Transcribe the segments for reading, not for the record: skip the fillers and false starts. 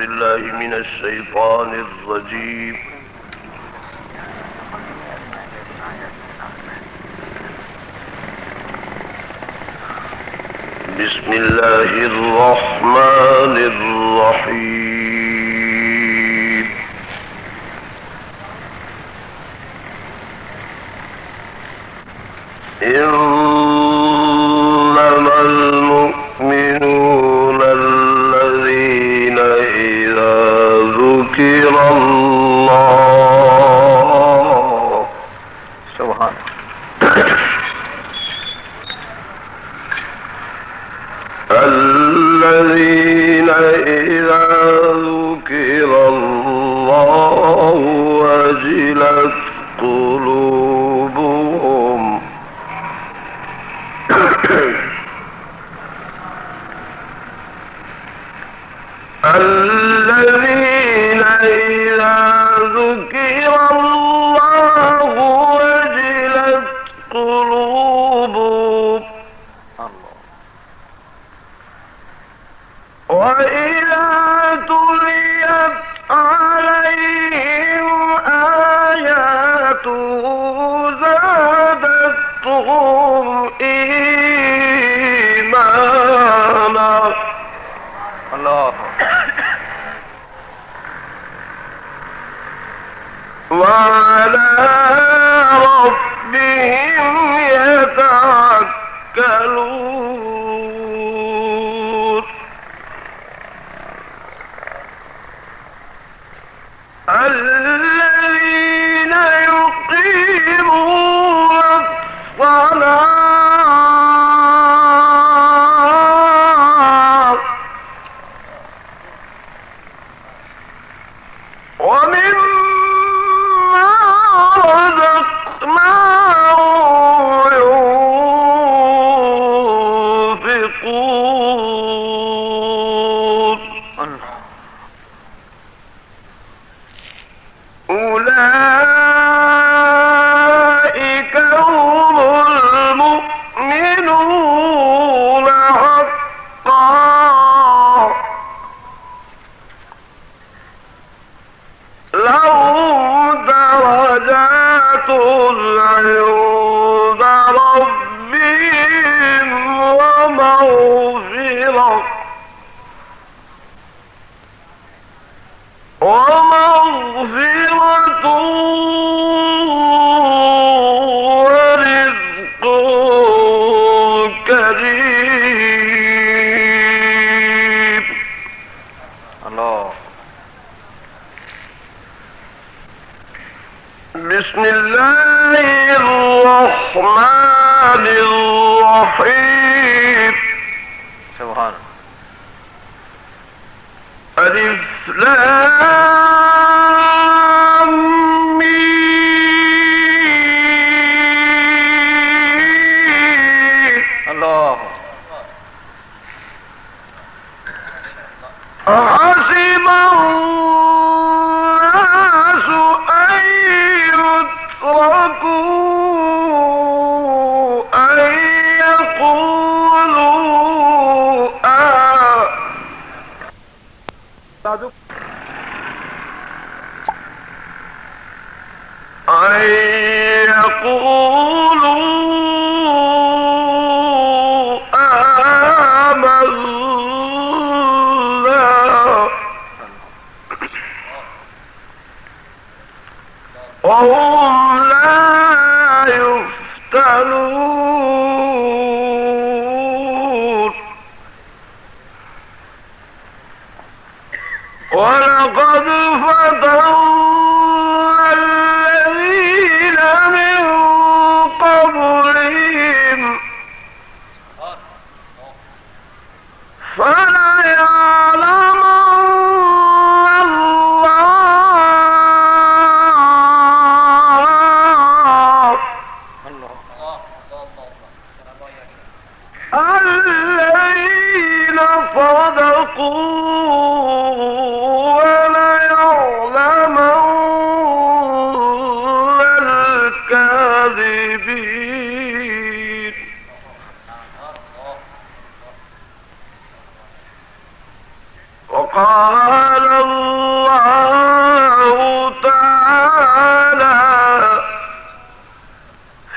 بالله من الشيطان الرجيم. بسم الله الرحمن الرحيم. إنما المؤمنون الذين إذا ذكر الله سبحانه الذين إذا ذكر الله وجلت قلوبهم الذين إذا ذكر الله وجلت قلوبهم وإذا تليت عليهم آياته زادتهم إيمانا. الله. وعلى ربهم يتوكلون. الذين يقيمون الصلاة ومما رزقناهم ينفقون. أولئك هم المؤمنون حقا لهم درجات عند ربهم ومغفرة ورزق كريم. الله. بسم الله الرحمن الرحيم. سبحان ألف لام ميم. الله. حسب الناس أن يتركوا أن يقولوا آمنا وهم لا يفتنون. ولقد فتنا الذين من قبلهم فليعلمن الله الذين صدقوا وليعلمن الكاذبين. وقال الله تعالى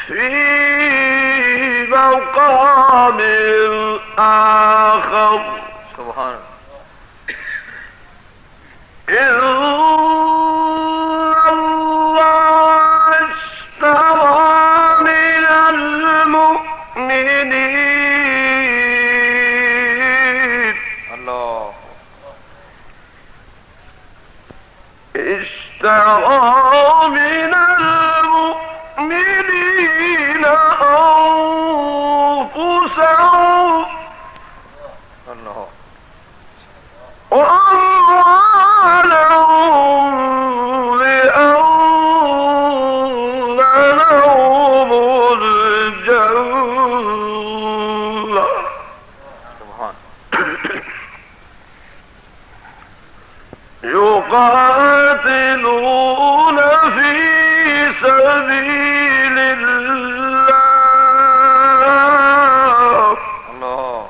في مقام آخر سبحان إن الله اشترى من المؤمنين الله اشترى من المؤمنين أنفسهم الله وأموالهم بأن لهم الجنة سبحان يقاتلون في سبيل الله الله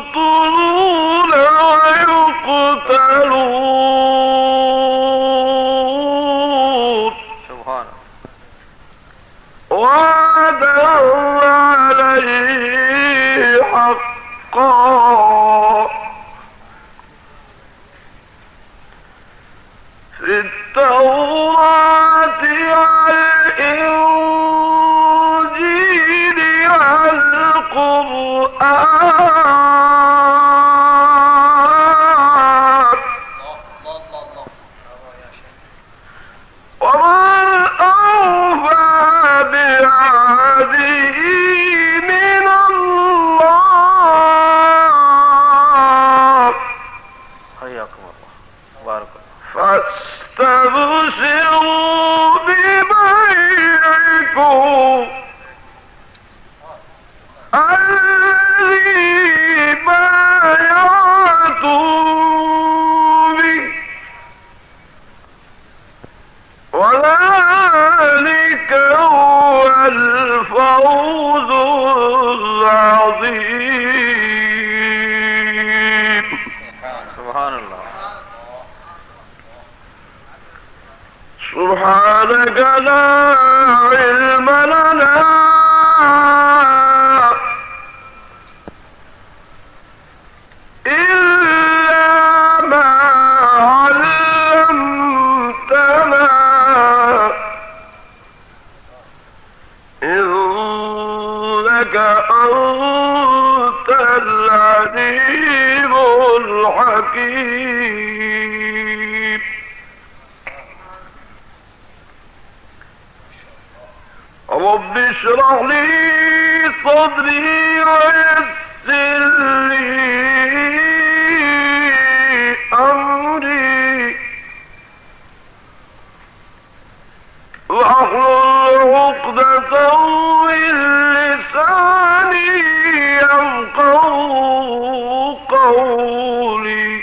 فيقتلون ويقتلون سبحان وعدا عليه حقا في التوراة والإنجيل والقرآن ومن أوفى بعهده من الله حياكم الله بارك الله فاستبشروا ببيعكم الذي بايعتم به وذلك هو الفوز العظيم سبحان الله سبحانك لا علم لنا إلا ما علمتنا إنك أنت العليم الحكيم رب اشرح لي صدري ويسر لي أمري واحلل عقدة من لساني يفقهوا قولي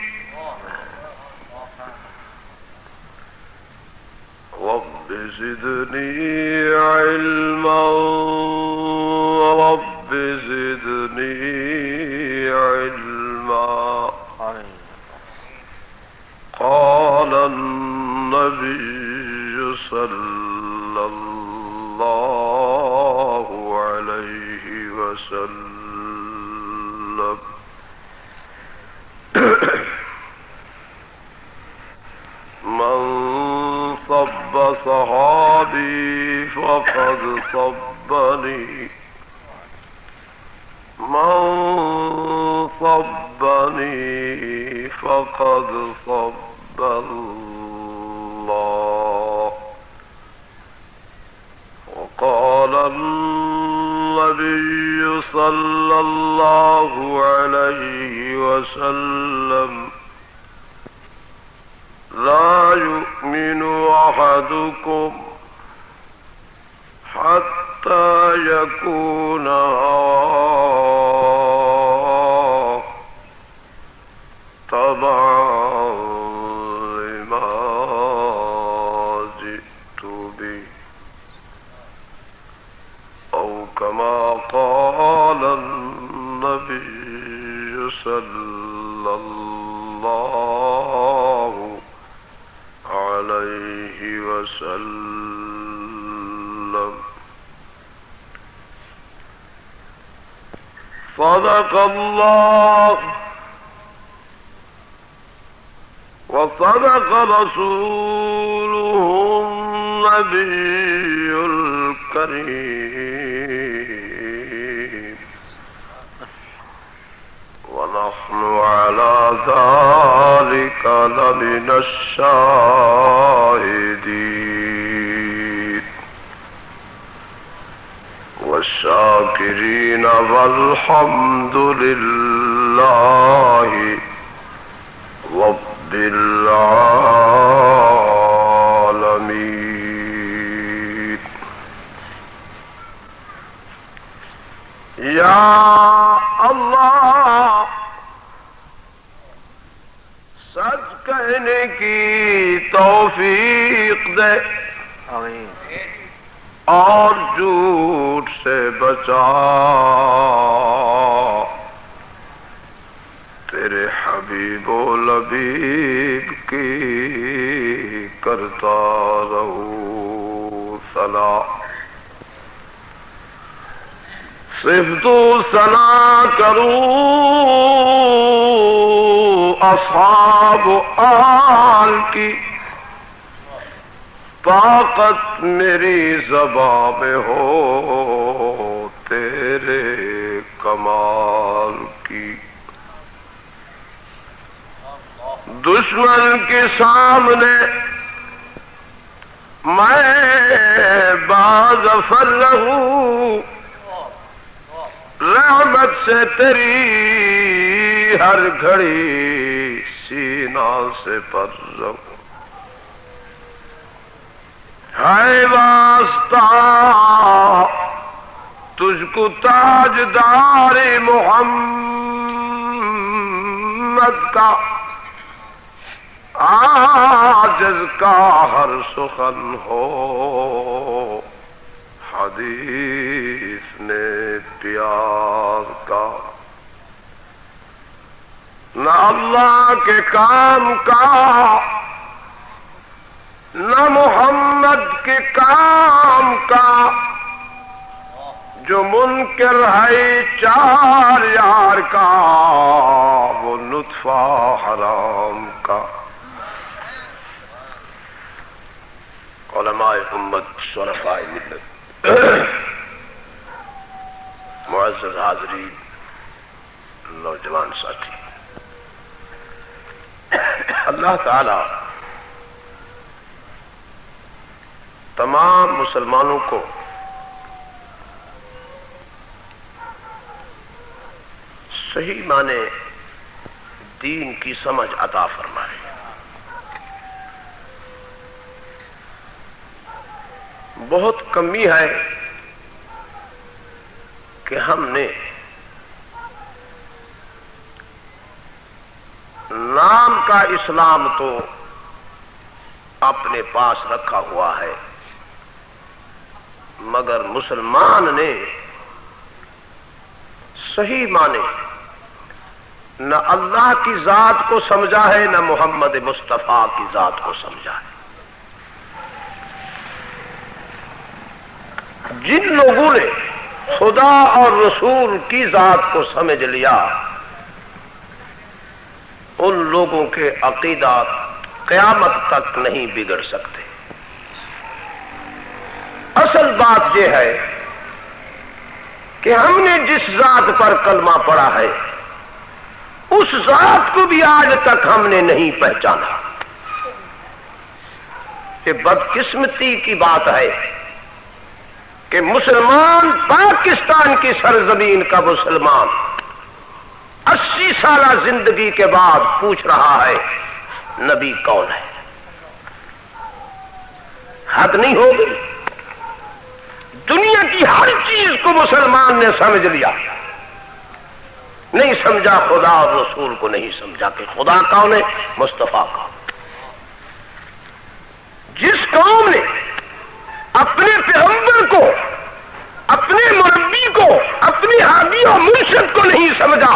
رب زدني علما رب زدني علما آمين قال النبي صلى الله عليه وسلم من صب صحابي فقد صبني من صبني فقد صب الله وقال النبي صلى الله عليه وسلم لا يؤمن أحدكم حتى يكون هواه تبعا لما جئت به أو كما قال النبي صلى الله عليه وسلم. صدق الله وصدق رسوله النبي الكريم، ونحن على ذلك لمن الشاهدين والشاكرين، والحمد لله رب العالمين. یا اللہ، سچ کہنے کی توفیق دے آمین، اور جھوٹ سے بچا، تیرے حبیب و لبیب کی کرتا رہوں ثنا. صرف تو ثنا کروں اصحاب و آل کی، طاقت میری زباں میں ہو تیرے کمال کی. دشمن کے سامنے میں باظفر رہوں، رحمت سے تیری ہر گھڑی سینہ سے پر رہوں. ہے واسطہ تجھ کو تاجدار محمد کا، عاجز کا ہر سخن ہو حدیث نے پیار کا. نہ اللہ کے کام کا، نہ محمد کے کام کا، جو منکر ہے چار یار کا، وہ نطفہ حرام کا. علماء امت، شرفاء ملت، معزز حاضرین، نوجوان ساتھی، اللہ تعالی تمام مسلمانوں کو صحیح معنی دین کی سمجھ عطا فرمائے. بہت کمی ہے کہ ہم نے نام کا اسلام تو اپنے پاس رکھا ہوا ہے، مگر مسلمان نے صحیح معنی نہ اللہ کی ذات کو سمجھا ہے، نہ محمد مصطفیٰ کی ذات کو سمجھا ہے. جن لوگوں نے خدا اور رسول کی ذات کو سمجھ لیا، ان لوگوں کے عقیدات قیامت تک نہیں بگڑ سکتے. اصل بات یہ ہے کہ ہم نے جس ذات پر کلمہ پڑھا ہے، اس ذات کو بھی آج تک ہم نے نہیں پہچانا. یہ بدقسمتی کی بات ہے کہ مسلمان، پاکستان کی سرزمین کا مسلمان 80 سالہ زندگی کے بعد پوچھ رہا ہے نبی کون ہے. حد نہیں ہوگی؟ دنیا کی ہر چیز کو مسلمان نے سمجھ لیا، نہیں سمجھا خدا اور رسول کو، نہیں سمجھا کہ خدا کون ہے، مصطفیٰ کون. جس قوم نے اپنے پیغمبر کو، اپنے مربی کو، اپنے ہادی اور مرشد کو نہیں سمجھا،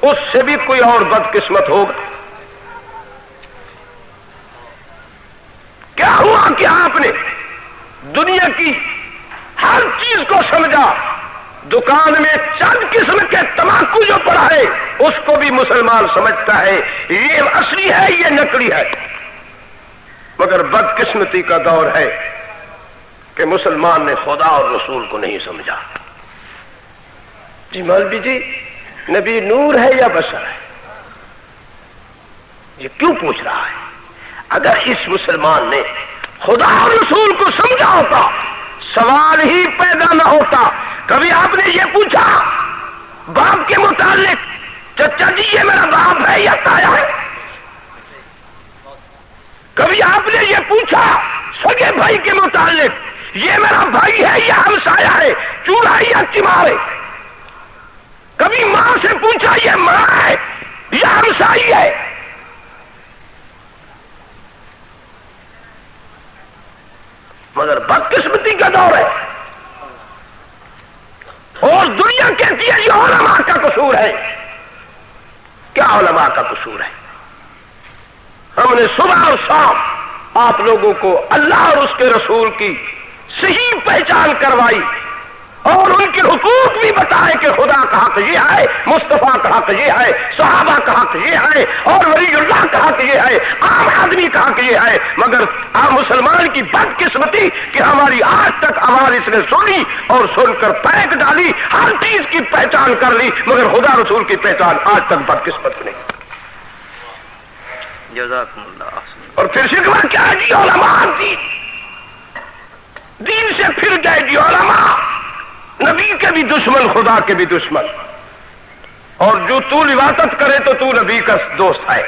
اس سے بھی کوئی اور بدقسمت ہوگا؟ کیا ہوا کہ آپ نے دنیا کی ہر چیز کو سمجھا، دکان میں چند قسم کے تمباکو جو پڑا ہے اس کو بھی مسلمان سمجھتا ہے یہ اصلی ہے یہ نقلی ہے، مگر بدقسمتی کا دور ہے کہ مسلمان نے خدا اور رسول کو نہیں سمجھا۔ جی مولوی جی نبی نور ہے یا بشر ہے؟ یہ کیوں پوچھ رہا ہے؟ اگر اس مسلمان نے خدا اور رسول کو سمجھا ہوتا سوال ہی پیدا نہ ہوتا۔ کبھی آپ نے یہ پوچھا باپ کے متعلق چچا جی یہ میرا باپ ہے یا تایا ہے؟ کبھی آپ نے یہ پوچھا سگے بھائی کے متعلق یہ میرا بھائی ہے یا ہمسایا ہے، چوڑا ہے یا چمار ہے؟ کبھی ماں سے پوچھا یہ ماں ہے یا ہمسائی ہے؟ مگر بدقسمتی کا دور ہے اور دنیا کہتی ہے یہ علماء کا قصور ہے۔ کیا علماء کا قصور ہے؟ ہم نے صبح اور شام آپ لوگوں کو اللہ اور اس کے رسول کی صحیح پہچان کروائی اور ان کے حقوق بھی بتائے کہ خدا کا حق یہ ہے، مصطفیٰ کا حق یہ ہے، صحابہ کا حق یہ ہے، اور ولی اللہ کا حق یہ ہے، عام آدمی کا حق یہ ہے۔ مگر عام مسلمان کی بدقسمتی کہ ہماری آج تک آواز اس نے سنی اور سن کر پھینک ڈالی، ہر چیز کی پہچان کر لی مگر خدا رسول کی پہچان آج تک بدقسمت نہیں۔ جزاکم اللہ۔ اور پھر شکوہ کیا ہے جی علماء دین سے پھر گئے جی علماء، نبی کے بھی دشمن خدا کے بھی دشمن، اور جو تو لواطت کرے تو تو نبی کا دوست ہے،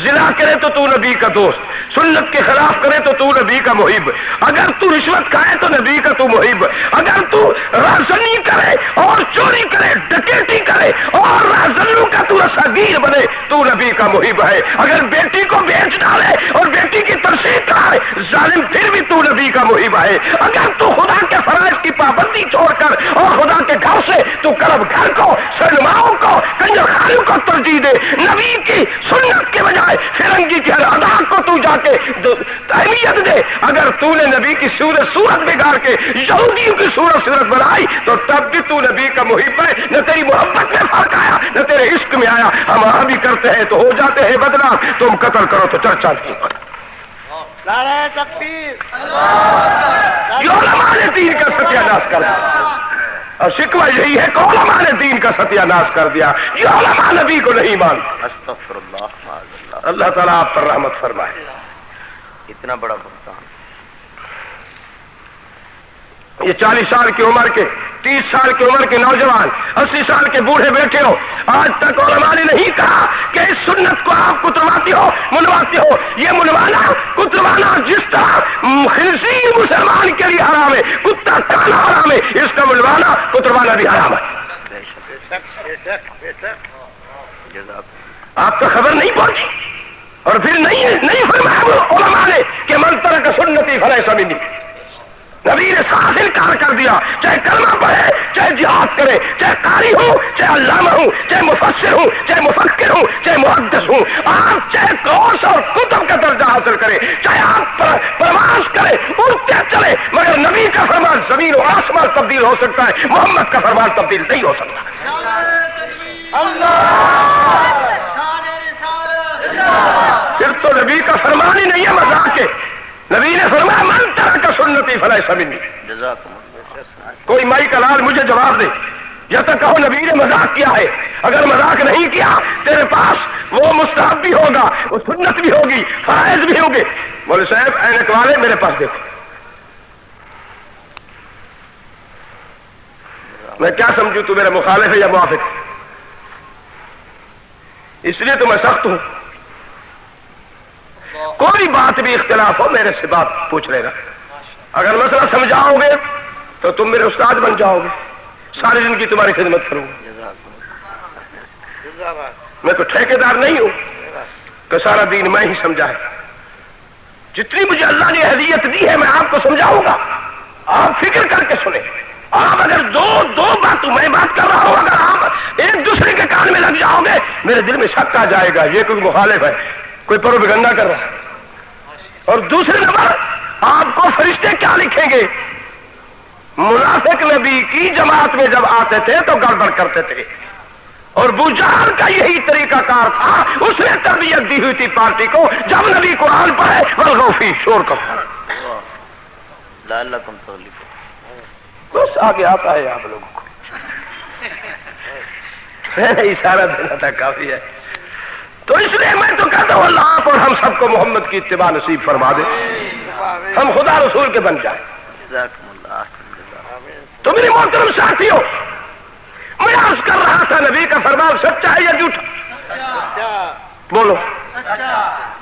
زنا کرے تو تو نبی کا دوست، سنت کے خلاف کرے تو تو نبی کا محب، اگر تو رشوت کھائے تو نبی کا تو محب، اگر تو رازنی کرے اور چوری کرے ڈکیٹی کرے اور رازنوں کا تو رساگیر بنے تو نبی کا محب ہے، اگر بیٹی کو بیچ ڈالے اور بیٹی کی ترسیح کرائے ظالم پھر بھی تو نبی کا محب ہے، اگر تو خدا کے فرائض کی پابندی چھوڑ کر اور خدا کے گھر سے تو کلب گھر کو سلماؤں کو کنجر خانوں کو ترجیح دے، نبی کی سنت کے بجائے فرنگی کی ہر ادا کو تو جا کے اہمیت دے، اگر تو نے نبی کی صورت بگاڑ کے یہودیوں کی صورت بنائی تو تب بھی تو نبی کا محب ہے، نہ تیری محبت میں فرق آیا نہ تیرے عشق میں آیا۔ ہم بھی کرتے ہیں تو ہو جاتے ہیں بدنام، تم قتل کرو تو چرچا نہیں ہوتا۔ نعرہ تکبیر، یہ علماء نے دین کا ستیہ ناش کر دیا، اور شکوہ یہی ہے کہ علماء نے دین کا ستیہ ناش کر دیا، یہ علماء نبی کو نہیں مانتے۔ استغفر اللہ، اللہ تعالیٰ آپ پر رحمت فرمائے۔ اتنا بڑا بہتان، یہ 40 سال کی عمر کے 30 سال کی عمر کے نوجوان 80 سال کے بوڑھے بیٹھے ہو، آج تک علماء نے نہیں کہا کہ اس سنت کو آپ کترواتے ہو منواتے ہو۔ یہ منوانا کتروانا جس طرح خنزیر مسلمان کے لیے حرام ہے، کتا کھانا حرام ہے، اس کا منوانا کتروانا بھی حرام ہے۔ آپ کو خبر نہیں پہنچی اور پھر نہیں فرمایا علماء نے کہ من ترک سنتی فلیس منی۔ نبی نے صاف انکار کر دیا، چاہے کلمہ پڑھے، چاہے جہاد کرے، چاہے قاری ہوں، چاہے علامہ ہوں، چاہے مفسر ہوں، چاہے مفکر ہوں، چاہے محدث ہوں، آپ چاہے کورس اور کتب کا درجہ حاصل کرے، چاہے آپ پرواز کرے، اڑتے چلے، مگر نبی کا فرمان زمین و آسمان تبدیل ہو سکتا ہے، محمد کا فرمان تبدیل نہیں ہو سکتا۔ پھر تو نبی کا فرمان ہی نہیں ہے، مذاق ہے۔ نبی نے فرمایا من ترک سنتی فلیس منی۔ کوئی مائی کا لال مجھے جواب دے، یا تو کہو نبی نے مذاق کیا ہے، اگر مذاق نہیں کیا تیرے پاس وہ مستحب بھی ہوگا، وہ سنت بھی ہوگی، فرائض بھی ہوگے۔ مولوی صاحب اینک والے میرے پاس دیکھو، میں کیا سمجھوں تو میرا مخالف ہے یا موافق ہے؟ اس لیے تو میں سخت ہوں، کوئی بات بھی اختلاف ہو میرے سے بات پوچھ لینا، اگر مسئلہ سمجھاؤ گے تو تم میرے استاد بن جاؤ گے، ساری زندگی تمہاری خدمت کروں گا۔ میں تو ٹھیکیدار نہیں ہوں کہ سارا دین میں ہی سمجھا ہے، جتنی مجھے اللہ نے ہدیت دی ہے میں آپ کو سمجھاؤں گا، آپ فکر کر کے سنیں۔ آپ اگر دو باتوں میں بات کر رہا ہوں، اگر آپ ایک دوسرے کے کان میں لگ جاؤ گے میرے دل میں شک آ جائے گا یہ کوئی مخالف ہے، کوئی پروپیگنڈا کر رہا ہے۔ اور دوسرے نمبر آپ کو فرشتے کیا لکھیں گے؟ منافق نبی کی جماعت میں جب آتے تھے تو گڑبڑ کرتے تھے، اور ابو جہل کا یہی طریقہ کار تھا، اس نے تربیت دی ہوئی تھی پارٹی کو، جب نبی قرآن پڑھے والغوا فیہ شور کرو، لعلکم تغلبون۔ بس آگے آتا ہے آپ لوگوں کو، اشارہ دینا تھا کافی ہے۔ تو اس لیے میں تو کہتا ہوں اللہ آپ اور ہم سب کو محمد کی اتباع نصیب فرما دے، ہم خدا رسول کے بن جائیں۔ جزاکم اللہ احسن جزاک۔ تو میرے محترم ساتھیوں، میں عرض کر رہا تھا نبی کا فرمان سچا ہے یا جھوٹا؟ بولو۔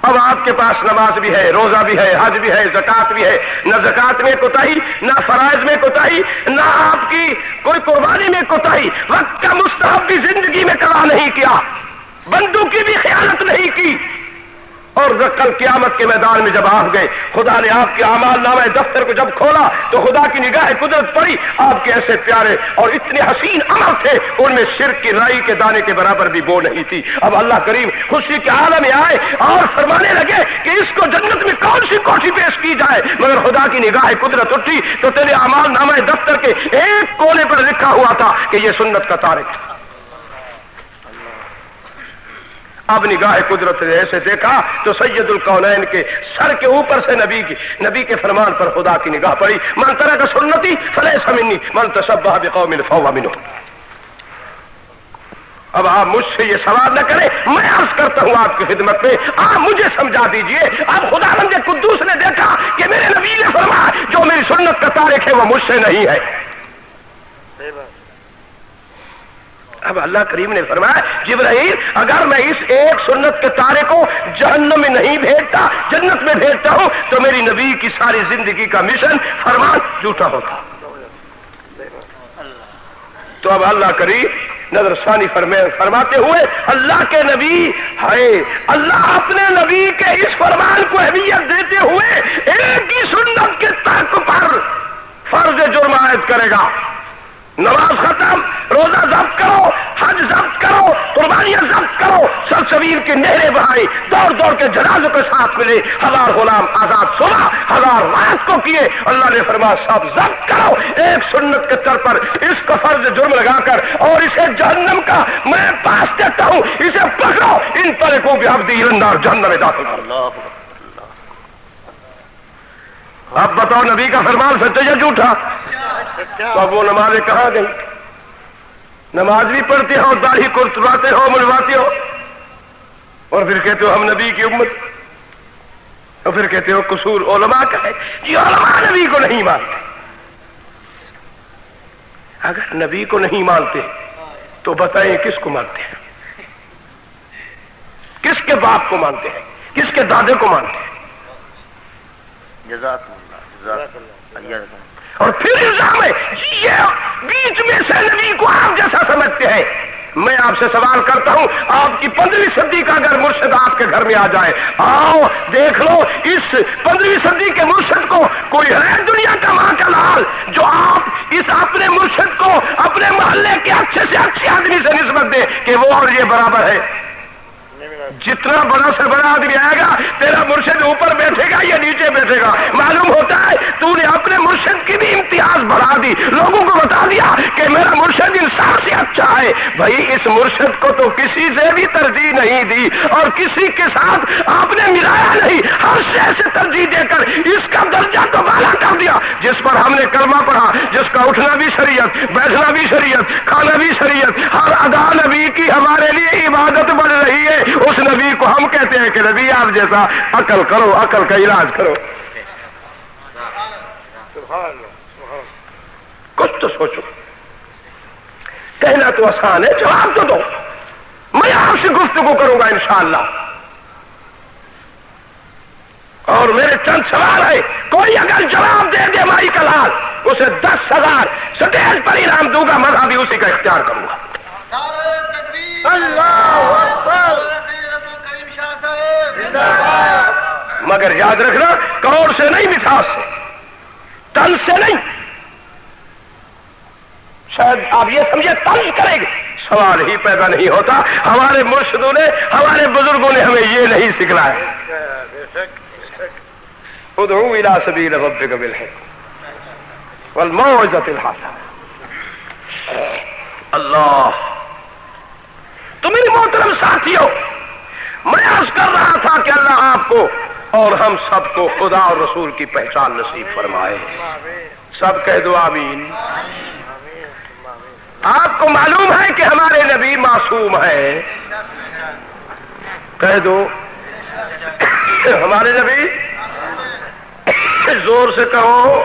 اب آپ کے پاس نماز بھی ہے، روزہ بھی ہے، حج بھی ہے، زکات بھی ہے، نہ زکات میں کوتاہی، نہ فرائض میں کوتاہی، نہ آپ کی کوئی قربانی میں کوتاہی، وقت کا مستحب بھی زندگی میں قضا نہیں کیا، بندوں کی بھی خیانت نہیں کی، اور کل قیامت کے میدان میں جب آپ گئے، خدا نے آپ کے اعمال نامہ دفتر کو جب کھولا تو خدا کی نگاہ قدرت پڑی، آپ کے ایسے پیارے اور اتنے حسین عمل تھے، ان میں شرک کی رائی کے دانے کے برابر بھی وہ نہیں تھی۔ اب اللہ کریم خوشی کے عالم میں آئے اور فرمانے لگے کہ اس کو جنت میں کون سی کوٹھی پیش کی جائے، مگر خدا کی نگاہ قدرت اٹھی تو تیرے اعمال نامہ دفتر کے ایک کونے پر لکھا ہوا تھا کہ یہ سنت کا تارک تھا۔ اب نگاہ قدرت نے ایسے دیکھا تو سید الکونین کے سر کے اوپر سے نبی کے فرمان پر خدا کی نگاہ پڑی، من ترک سنتی فلیس منی من تشبہ بقوم فہو منہم۔ اب آپ مجھ سے یہ سوال نہ کریں، میں عرض کرتا ہوں آپ کی خدمت میں، آپ مجھے سمجھا دیجئے۔ اب خداوند قدوس نے دیکھا کہ میرے نبی نے فرمایا جو میری سنت کا تارک ہے وہ مجھ سے نہیں ہے۔ اب اللہ کریم نے فرمایا جبرائیل اگر میں اس ایک سنت کے تارے کو جہنم میں نہیں بھیجتا، جنت میں بھیجتا ہوں تو میری نبی کی ساری زندگی کا مشن فرمان جھوٹا ہوتا۔ تو اب اللہ کریم نظر ثانی فرماتے ہوئے اللہ کے نبی ہے، اللہ اپنے نبی کے اس فرمان کو اہمیت دیتے ہوئے ایک ہی سنت کے ترک پر فرض جرم عائد کرے گا۔ نماز ختم، روزہ ضبط کرو، حج ضبط کرو، قربانیاں ضبط کرو، سلسبیل کی نہریں بہائی، دوڑ دوڑ کے جنازوں کے ساتھ ملے، 1000 غلام آزاد صبح، 1000 رات کو کیے۔ اللہ نے فرمایا سب ضبط کرو ایک سنت کے طر پر، اس کو فرض جرم لگا کر اور اسے جہنم کا میں پاس دیتا ہوں، اسے پکڑو، ان طریقوں کے عبدی النار، جہنم میں داخل کرو۔ اب بتاؤ نبی کا فرمان سچا یا جھوٹا؟ تو اب وہ نمازیں کہاں گئی؟ نماز بھی پڑھتے ہو، داڑھی کرتواتے ہو، منڈواتے ہو، اور پھر کہتے ہو ہم نبی کی امت، اور پھر کہتے ہو قصور علماء کا ہے۔ یہ علماء نبی کو نہیں مانتے۔ اگر نبی کو نہیں مانتے تو بتائیں کس کو مانتے ہیں؟ کس کے باپ کو مانتے ہیں؟ کس کے دادے کو مانتے ہیں؟ جزاکم اللہ جزاک اللہ۔ اور پھر الزام ہے یہ بیچ میں سے نبی کو آپ جیسا سمجھتے ہیں۔ میں آپ سے سوال کرتا ہوں، آپ کی 15ویں صدی کا اگر مرشد آپ کے گھر میں آ جائے، آؤ دیکھ لو اس 15ویں صدی کے مرشد کو کوئی ہے دنیا کا ماں کا لال جو آپ اس اپنے مرشد کو اپنے محلے کے اچھے سے اچھے آدمی سے نسبت دے کہ وہ اور یہ برابر ہے؟ جتنا بڑا سے بڑا آدمی آئے گا تیرا مرشد اوپر بیٹھے گا یا نیچے بیٹھے گا؟ معلوم ہوتا ہے تو نے اپنے مرشد کی بھی امتیاز بڑھا دی، لوگوں کو بتا دیا کہ میرا مرشد انسان سے اچھا ہے۔ بھائی اس مرشد کو تو کسی سے بھی ترجیح نہیں دی اور کسی کے ساتھ آپ نے ملایا نہیں، ہر شے سے ترجیح دے کر اس کا درجہ تو بالا کر دیا۔ جس پر ہم نے کلمہ پڑھا، جس کا اٹھنا بھی شریعت، بیٹھنا بھی شریعت، کھانا بھی شریعت، ہر ادا نبی کی ہمارے لیے عبادت بن رہی ہے، اس نبی کو ہم کہتے ہیں کہ نبی آپ جیسا عقل کرو، عقل کا علاج کرو۔ کچھ تو سوچو، کہنا تو آسان ہے، جواب تو دو۔ میں آپ سے گفتگو کروں گا انشاءاللہ، اور میرے چند سوال ہے، کوئی اگر جواب دے دے مائی کا لال اسے 10,000 سٹیج پر انعام دوں گا، مذہب بھی اسی کا اختیار کروں گا۔ اللہ اکبر۔ مگر یاد رکھنا کروڑ سے نہیں، مٹھاس سے، تن سے نہیں۔ شاید آپ یہ سمجھے طنز کریں گے، سوال ہی پیدا نہیں ہوتا. ہمارے مرشدوں نے ہمارے بزرگوں نے ہمیں یہ نہیں سکھلایا. ادعو الی سبیل ربک بالحکمۃ والموعظۃ الحسنہ. اللہ. تو میری محترم ساتھیوں، میں عرض کر رہا تھا کہ اللہ آپ کو اور ہم سب کو خدا اور رسول کی پہچان نصیب فرمائے. سب کہہ دو آمین. آپ کو معلوم ہے کہ ہمارے نبی معصوم ہیں. کہہ دو ہمارے نبی. زور سے کہو.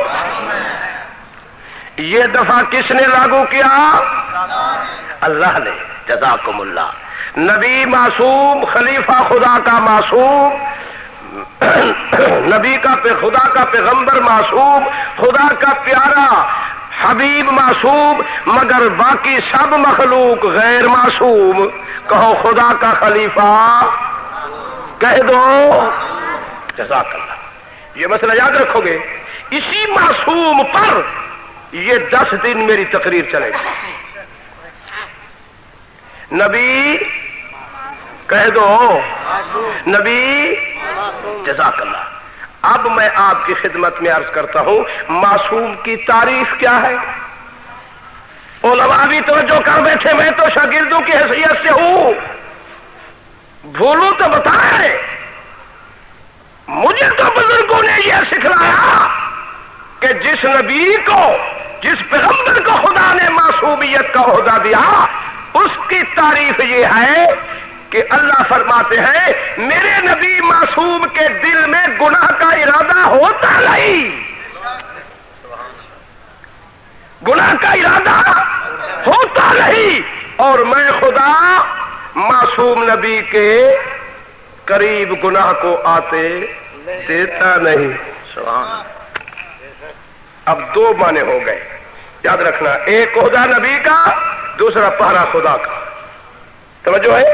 یہ دفعہ کس نے لاگو کیا؟ اللہ نے. جزاکم اللہ. نبی معصوم، خلیفہ خدا کا معصوم، نبی کا خدا کا پیغمبر معصوم، خدا کا پیارا حبیب معصوم، مگر باقی سب مخلوق غیر معصوم. کہو خدا کا خلیفہ. کہہ دو. جزاک اللہ. یہ مسئلہ یاد رکھو گے. اسی معصوم پر یہ 10 دن میری تقریر چلے گی. نبی. کہہ دو نبی. جزاک اللہ. اب میں آپ کی خدمت میں عرض کرتا ہوں معصوم کی تعریف کیا ہے. علماء بھی توجہ کر بیٹھے. میں تو شاگردوں کی حیثیت سے ہوں. بھولوں تو بتائیں. مجھے تو بزرگوں نے یہ سکھلایا کہ جس نبی کو، جس پیغمبر کو خدا نے معصومیت کا عہدہ دیا، اس کی تعریف یہ ہے کہ اللہ فرماتے ہیں میرے نبی معصوم کے دل میں گناہ کا ارادہ ہوتا نہیں. گناہ کا ارادہ ہوتا نہیں. اور میں خدا معصوم نبی کے قریب گناہ کو آتے دیتا نہیں. اب 2 معنی ہو گئے. یاد رکھنا، ایک عہدہ نبی کا، دوسرا پہرا خدا کا. توجہ ہے.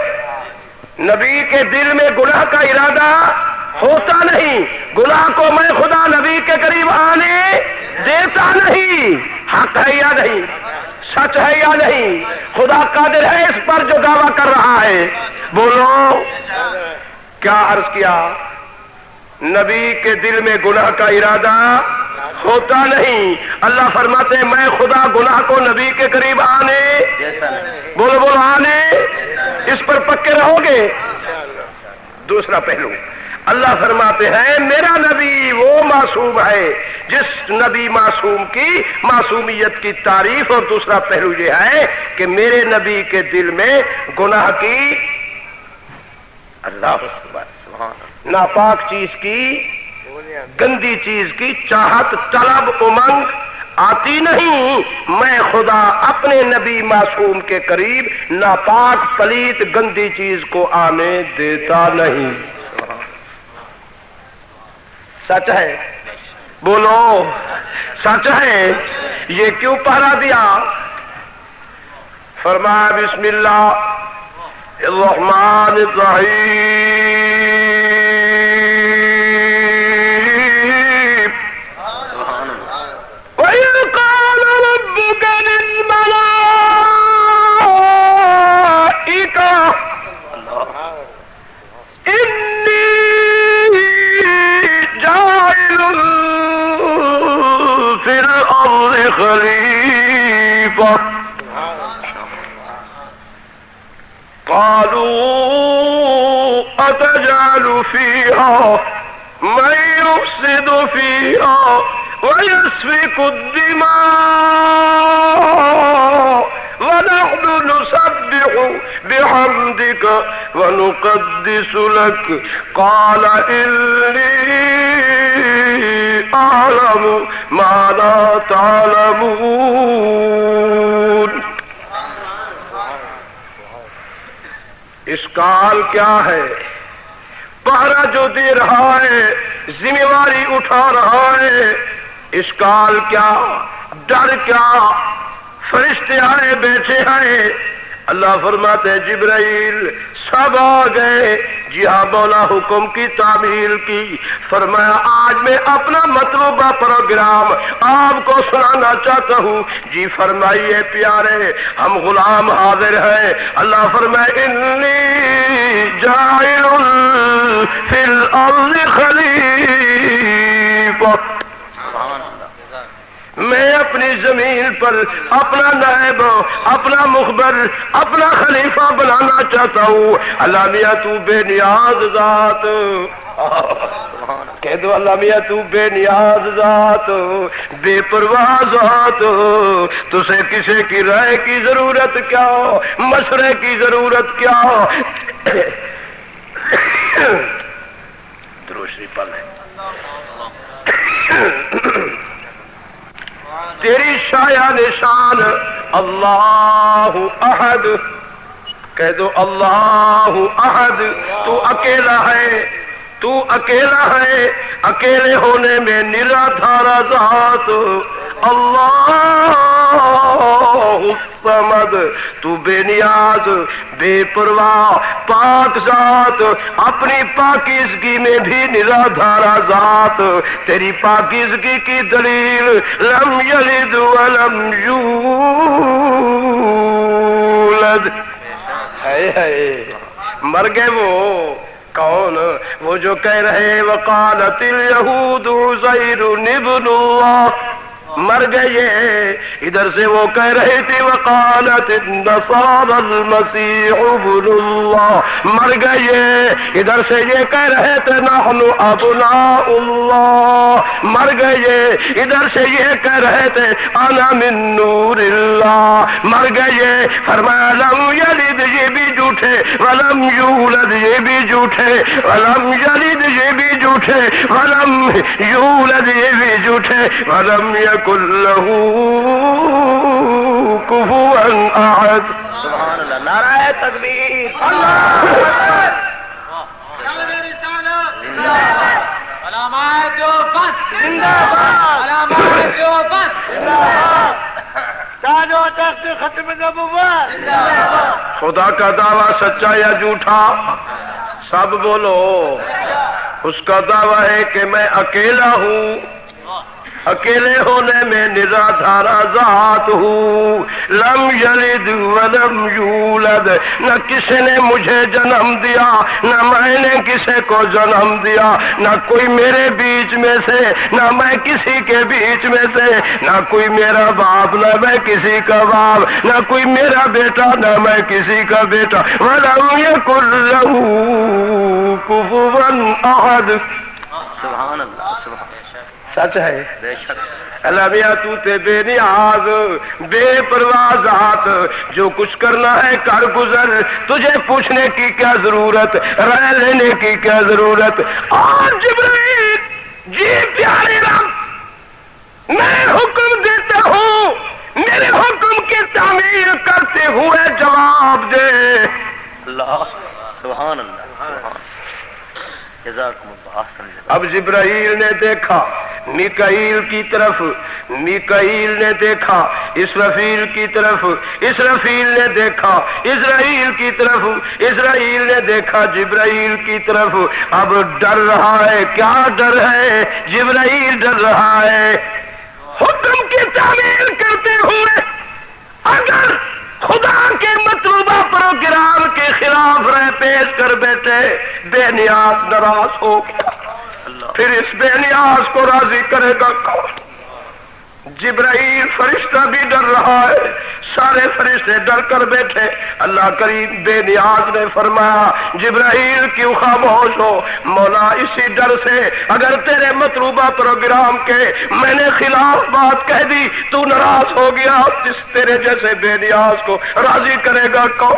نبی کے دل میں گناہ کا ارادہ ہوتا نہیں. گناہ کو میں خدا نبی کے قریب آنے دیتا نہیں. حق ہے یا نہیں؟ سچ ہے یا نہیں؟ خدا قادر ہے اس پر جو دعویٰ کر رہا ہے. بولو. کیا عرض کیا؟ نبی کے دل میں گناہ کا ارادہ ہوتا نہیں. اللہ فرماتے ہیں میں خدا گناہ کو نبی کے قریب آنے. بولو بولو آنے. اس پر پکے رہو گے. دوسرا پہلو، اللہ فرماتے ہیں میرا نبی وہ معصوم ہے جس نبی معصوم کی معصومیت کی تعریف. اور دوسرا پہلو یہ ہے کہ میرے نبی کے دل میں گناہ کی، اللہ ناپاک چیز کی، گندی چیز کی چاہت، طلب، امنگ آتی نہیں. میں خدا اپنے نبی معصوم کے قریب ناپاک، پلیت، گندی چیز کو آنے دیتا نہیں. سچ ہے. بولو سچ ہے. یہ کیوں پہرا دیا؟ فرمایا بسم اللہ الرحمن الرحیم. وَإِذْ قَالَ رَبُّكَ لِلْمَلَائِكَةِ إِنِّي جَاعِلٌ فِي الْأَرْضِ خَلِيفَةً قالوا أتجعل فيها من يفسد فيها ويسفك الدماء ونحن نسبح بحمدك ونقدس لك قال إني أعلم ما لا تعلمون. اشکال کیا ہے؟ پہرا جو دے رہا ہے، ذمہ داری اٹھا رہا ہے. اشکال کیا؟ ڈر کیا؟ فرشتے آئے بیٹھے ہیں، اللہ فرماتے ہیں جبرائیل سب آ گئے، جی ہاں مولا حکم کی تعمیل کی، فرمایا آج میں اپنا مطلوبہ پروگرام آپ کو سنانا چاہتا ہوں۔ جی فرمائیے پیارے، ہم غلام حاضر ہیں۔ اللہ فرمائے انی جاعل فی الارض خلیفہ، میں اپنی زمین پر اپنا نائب، اپنا مخبر، اپنا خلیفہ بنانا چاہتا ہوں۔ اللہ میاں تو بے نیاز ذات، کہہ دو اللہ میاں تو بے نیاز ذات، بے پرواہ ذات، تجھے کسی کی رائے کی ضرورت کیا، مشورے کی ضرورت کیا۔ دروشری پل ہے تیری شایع نشان اللہ احد، کہہ دو اللہ احد، تو اکیلا ہے، تو اکیلا ہے، اکیلے ہونے میں نرادھارا ذات اللہ الصمد، تو بے نیاز، بے پرواہ، پاک ذات، اپنی پاکیزگی میں بھی نرادھارا ذات۔ تیری پاکیزگی کی دلیل لم یلد ولم یولد، ہے مر گئے وہ کون؟ وہ جو کہہ رہے وقالت الیہود عزیر ابن اللہ، مر گئے۔ ادھر سے وہ کہہ رہی تھی وقالت النصارى المسیح ابن اللہ، مر گئے۔ ادھر سے یہ کہہ رہے تھے نحن ابناء اللہ، مر گئے۔ ادھر سے یہ کہہ رہے تھے انا من نور اللہ، مر گئے۔ فرمایا لم یلد، یہ بھی جھوٹے، ولم یولد، یہ بھی جھوٹے، ولم یلد، یہ بھی جھوٹے، ولم یولد، یہ بھی جھوٹے، ولم یکن له کفوا احد۔ سبحان اللہ، نعرہ تکبیر، علامات دیوبند زندہ باد، علامات دیوبند زندہ باد، تاج و تخت ختم نبوت زندہ باد۔ خدا کا دعویٰ سچا یا جھوٹا؟ سب بولو۔ اس کا دعویٰ ہے کہ میں اکیلا ہوں، اکیلے ہونے میں نرادھارا ذات ہوں، لم یلد ولم یولد، نہ کسی نے مجھے جنم دیا، نہ میں نے کسی کو جنم دیا، نہ کوئی میرے بیچ میں سے، نہ میں کسی کے بیچ میں سے، نہ کوئی میرا باپ، نہ میں کسی کا باپ، نہ کوئی میرا بیٹا، نہ میں کسی کا بیٹا، ولم یکن لہ کفوا احد۔ سبحان اللہ، سبحان سچ ہے بے شک۔ اللہ میاں تو تے بے نیاز، بے پرواہ ذات، جو کچھ کرنا ہے کر گزر، تجھے پوچھنے کی کیا ضرورت، رائے لینے کی کیا ضرورت۔ اور جبرائیل جی پیارے رب، میں حکم دیتا ہوں، میرے حکم کی تعمیل کرتے ہوئے جواب دے۔ اللہ، سبحان اللہ، سبحان، جزاکم اللہ، احسن جزاک۔ اب جبرائیل نے دیکھا میکائیل کی طرف، میکائیل نے دیکھا اسرافیل کی طرف، اسرافیل نے دیکھا اسرائیل کی طرف، اسرائیل نے دیکھا جبرائیل کی طرف۔ اب ڈر رہا ہے، کیا ڈر ہے؟ جبرائیل ڈر رہا ہے حکم کی تعمیل کرتے ہوئے اگر خدا کے مطلوبہ پروگرام کے خلاف رائے پیش کر بیٹھے، بے نیاز ناراض ہو گیا، پھر اس بے نیاز کو راضی کرے گا کون؟ جبرائیل فرشتہ بھی ڈر رہا ہے، سارے فرشتے ڈر کر بیٹھے۔ اللہ کریم بے نیاز نے فرمایا جبرائیل کیوں خاموش ہو؟ مولا اسی ڈر سے اگر تیرے مطلوبہ پروگرام کے میں نے خلاف بات کہہ دی، تو ناراض ہو گیا، اس تیرے جیسے بے نیاز کو راضی کرے گا کون؟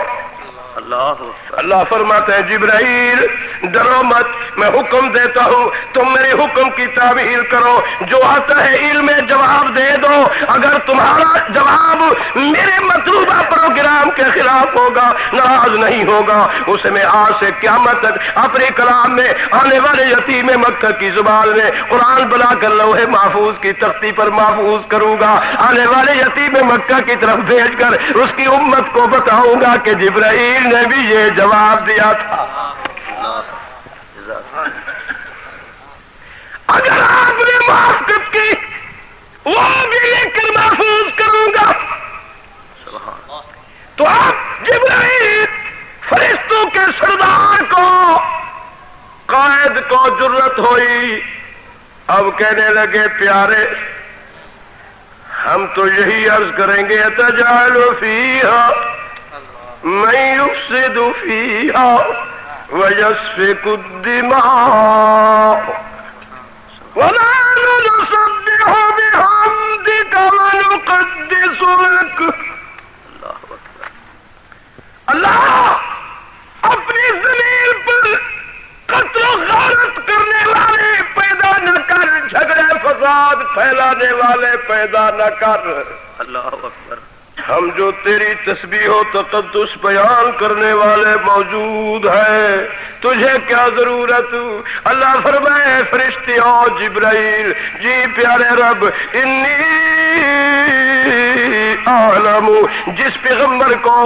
اللہ فرماتے ہیں جبرائیل ڈرو مت، میں حکم دیتا ہوں تم میرے حکم کی تعمیل کرو، جو آتا ہے علم جواب دے دو، اگر تمہارا جواب میرے مطلوبہ پروگرام کے خلاف ہوگا، ناراض نہیں ہوگا، اسے میں آج سے قیامت تک اپنے کلام میں آنے والے یتیم مکہ کی زبان میں قرآن بنا کر لوح محفوظ کی تختی پر محفوظ کروں گا، آنے والے یتیم مکہ کی طرف بھیج کر اس کی امت کو بتاؤں گا کہ جبرائیل نے بھی یہ جواب دیا تھا۔ اگر آپ نے موافقت کی وہ بھی لے کر محفوظ کروں گا، تو آپ جبرائیل فرشتوں کے سردار کو، قائد کو جرت ہوئی، اب کہنے لگے پیارے ہم تو یہی عرض کریں گے تجعل فیہا من یفسد فیہا ویسفک الدماء ونحن نسبح بحمدک ونقدس لک۔ اللہ اپنی زمین پر قتل و غارت کرنے والے پیدا نہ کر، جھگڑے فساد پھیلانے والے پیدا نہ کر۔ اللہ اکبر۔ ہم جو تیری تسبیح و تقدس بیان کرنے والے موجود ہیں، تجھے کیا ضرورت؟ اللہ فرمائے فرشتے اور جبرائیل، جی پیارے رب انی عالم، جس پیغمبر کو،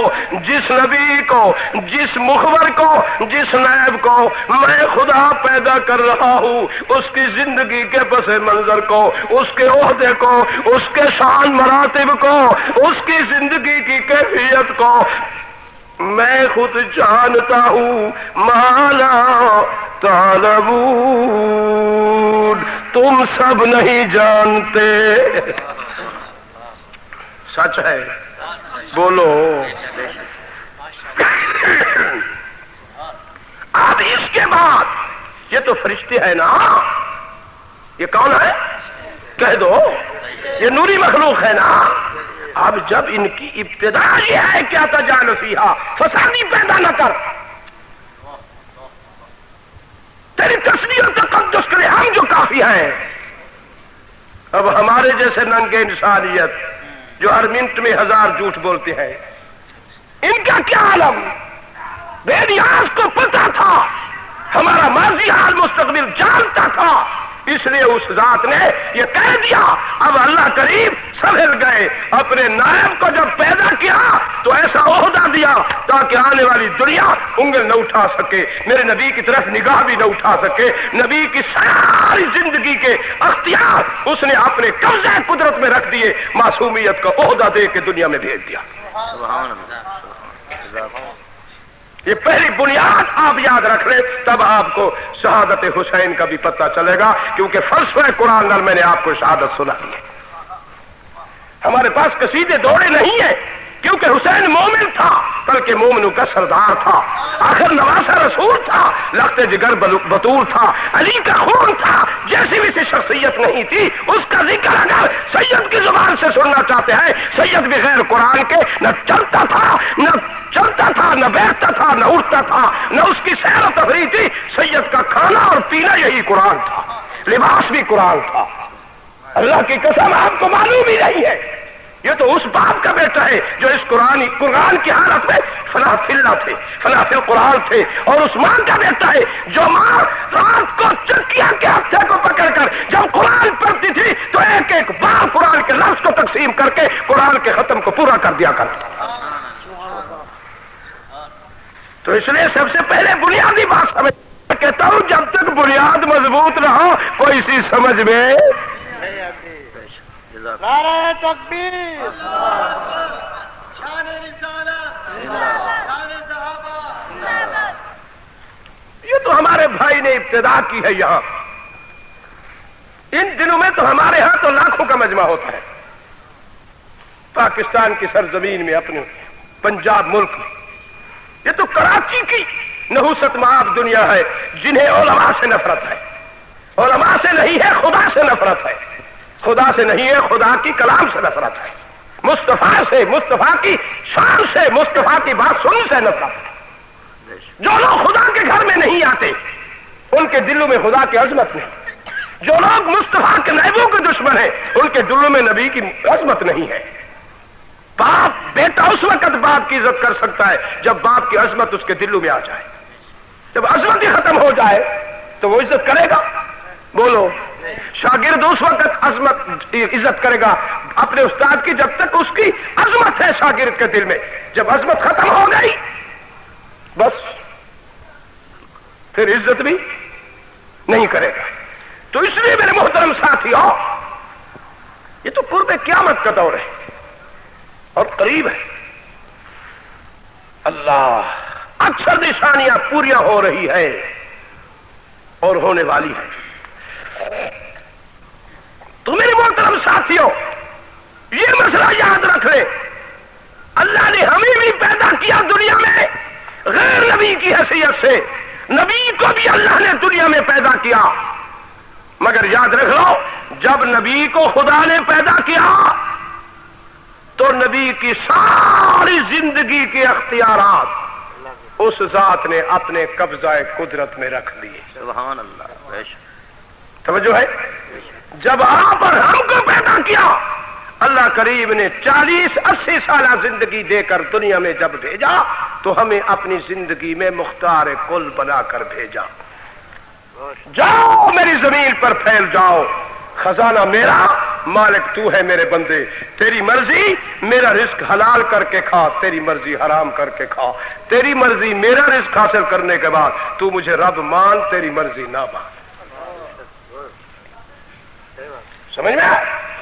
جس نبی کو، جس مخبر کو، جس نائب کو میں خدا پیدا کر رہا ہوں، اس کی زندگی کے پس منظر کو، اس کے عہدے کو، اس کے شان مراتب کو، اس کی زندگی کی کیفیت کو میں خود جانتا ہوں، مالا تعلمون، تم سب نہیں جانتے۔ سچ ہے، بولو۔ اب اس کے بعد یہ تو فرشتے ہیں نا، یہ کون ہے کہہ دو، یہ نوری مخلوق ہے نا۔ اب جب ان کی ابتدا یہ ہے کیا تجعل فیہا، فسادی پیدا نہ کر، تیری تسبیح و تقدس کرے ہم جو کافی ہیں۔ اب ہمارے جیسے ننگے انسانیت جو ہر منٹ میں 1000 جھوٹ بولتے ہیں، ان کا کیا عالم؟ بے نیاز کو پتا تھا، ہمارا ماضی حال مستقبل جانتا تھا، اس لیے اس ذات نے یہ کہہ دیا۔ اب اللہ کریم سنبھل گئے، اپنے نائب کو جب پیدا کیا تو ایسا عہدہ دیا تاکہ آنے والی دنیا انگل نہ اٹھا سکے، میرے نبی کی طرف نگاہ بھی نہ اٹھا سکے۔ نبی کی ساری زندگی کے اختیار اس نے اپنے قبضہ قدرت میں رکھ دیے، معصومیت کا عہدہ دے کے دنیا میں بھیج دیا۔ سبحان اللہ۔ یہ پہلی بنیاد آپ یاد رکھ لیں، تب آپ کو شہادت حسین کا بھی پتہ چلے گا، کیونکہ فلسفہ قرآن نال میں نے آپ کو شہادت سنائی ہے۔ ہمارے پاس قصیدے دوڑے نہیں ہیں، کیونکہ حسین مومن تھا، بلکہ مومنوں کا سردار تھا، آخر نواسا رسول تھا، لخت جگر بطول تھا، علی کا خون تھا، جیسی بھی سی شخصیت نہیں تھی۔ اس کا ذکر اگر سید کی زبان سے سننا چاہتے ہیں، سید بغیر قرآن کے نہ چلتا تھا، نہ بیٹھتا تھا، نہ اٹھتا تھا، نہ اس کی سیر و تفریح تھی۔ سید کا کھانا اور پینا یہی قرآن تھا، لباس بھی قرآن تھا۔ اللہ کی قسم آپ کو معلوم ہی نہیں ہے، یہ تو اس باپ کا بیٹا ہے جو اس قرآن کی حالت میں فنا فی اللہ تھے، فنا فی القرآن تھے، اور اس ماں کا بیٹا ہے جو ماں رات کو چکیا کے ہتھے کو پکڑ کر جب قرآن پڑھتی تھی تو ایک ایک بار قرآن کے لفظ کو تقسیم کر کے قرآن کے ختم کو پورا کر دیا کرتا۔ تو اس لیے سب سے پہلے بنیادی بات سمجھ، کہتا ہوں جب تک بنیاد مضبوط نہ ہو کوئی سی سمجھ میں۔ نعرہ تکبیر، شان رسالت، شان صحابہ۔ یہ تو ہمارے بھائی نے ابتدا کی ہے یہاں، ان دنوں میں تو ہمارے ہاں تو لاکھوں کا مجمع ہوتا ہے، پاکستان کی سرزمین میں، اپنے پنجاب ملک میں۔ یہ تو کراچی کی نحوست معاب دنیا ہے جنہیں علماء سے نفرت ہے، علماء سے نہیں ہے خدا سے نفرت ہے، خدا سے نہیں ہے خدا کی کلام سے نفرت ہے، مصطفیٰ سے، مصطفیٰ کی شان سے، مصطفیٰ کی بات سننے سے نفرت ہے۔ جو لوگ خدا کے گھر میں نہیں آتے ان کے دلوں میں خدا کی عظمت نہیں. جو لوگ مصطفیٰ کے محبوب کے دشمن ہیں ان کے دلوں میں نبی کی عظمت نہیں ہے. باپ بیٹا اس وقت باپ کی عزت کر سکتا ہے جب باپ کی عظمت اس کے دلوں میں آ جائے. جب عظمت ہی ختم ہو جائے تو وہ عزت کرے گا؟ بولو. شاگرد اس وقت عزت کرے گا اپنے استاد کی جب تک اس کی عظمت ہے شاگرد کے دل میں. جب عظمت ختم ہو گئی بس پھر عزت بھی نہیں کرے گا. تو اس لیے میرے محترم ساتھیو یہ تو قرب قیامت کا دور ہے اور قریب ہے. اللہ اکثر نشانیاں پوریاں ہو رہی ہے اور ہونے والی ہے. تو میرے محترم ساتھیوں یہ مسئلہ یاد رکھ لیں. اللہ نے ہمیں بھی پیدا کیا دنیا میں غیر نبی کی حیثیت سے. نبی کو بھی اللہ نے دنیا میں پیدا کیا. مگر یاد رکھ لو جب نبی کو خدا نے پیدا کیا تو نبی کی ساری زندگی کے اختیارات اس ذات نے اپنے قبضہ قدرت میں رکھ لیے. سبحان اللہ. توجہ ہے. جب آپ اور ہم کو پیدا کیا اللہ کریم نے 40-80 سالہ زندگی دے کر دنیا میں جب بھیجا تو ہمیں اپنی زندگی میں مختار کل بنا کر بھیجا. جاؤ میری زمین پر پھیل جاؤ, خزانہ میرا, مالک تو ہے میرے بندے. تیری مرضی میرا رزق حلال کر کے کھا, تیری مرضی حرام کر کے کھا. تیری مرضی میرا رزق حاصل کرنے کے بعد تو مجھے رب مان, تیری مرضی نہ مان. سمجھ میں؟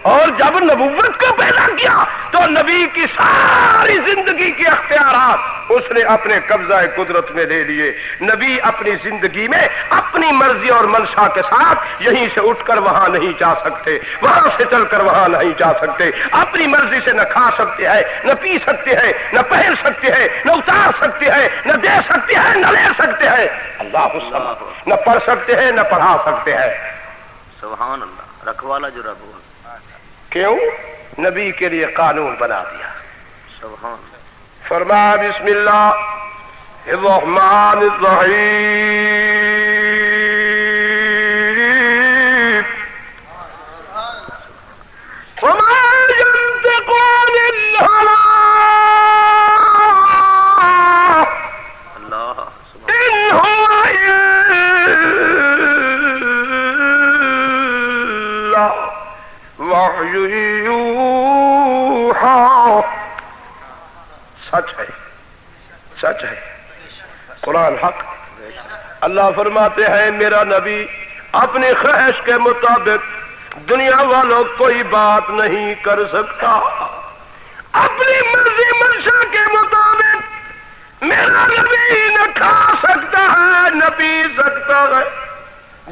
اور جب نبوت کو پیدا کیا تو نبی کی ساری زندگی کے اختیارات اس نے اپنے قبضہ قدرت میں لے لیے. نبی اپنی زندگی میں اپنی مرضی اور منشا کے ساتھ یہیں سے اٹھ کر وہاں نہیں جا سکتے, وہاں سے چل کر وہاں نہیں جا سکتے. اپنی مرضی سے نہ کھا سکتے ہیں, نہ پی سکتے ہیں, نہ پہن سکتے ہیں, نہ اتار سکتے ہیں, نہ دے سکتے ہیں, نہ لے سکتے ہیں. اللہ الصمد. نہ پڑھ سکتے ہیں نہ پڑھا سکتے ہیں. سبحان اللہ. رکھوالا جو رب ہوا. کیوں؟ نبی کے لیے قانون بنا دیا. سبحان. فرمایا بسم اللہ الرحمن الرحیم وما ينطق عن الهوى اللہ. إن هو إلا وحی یوحی. سچ ہے, سچ ہے, قرآن حق. اللہ فرماتے ہیں میرا نبی اپنی خواہش کے مطابق دنیا والوں کوئی بات نہیں کر سکتا. اپنی مرضی منشا کے مطابق میرا نبی نہ کھا سکتا ہے نہ پی سکتا ہے.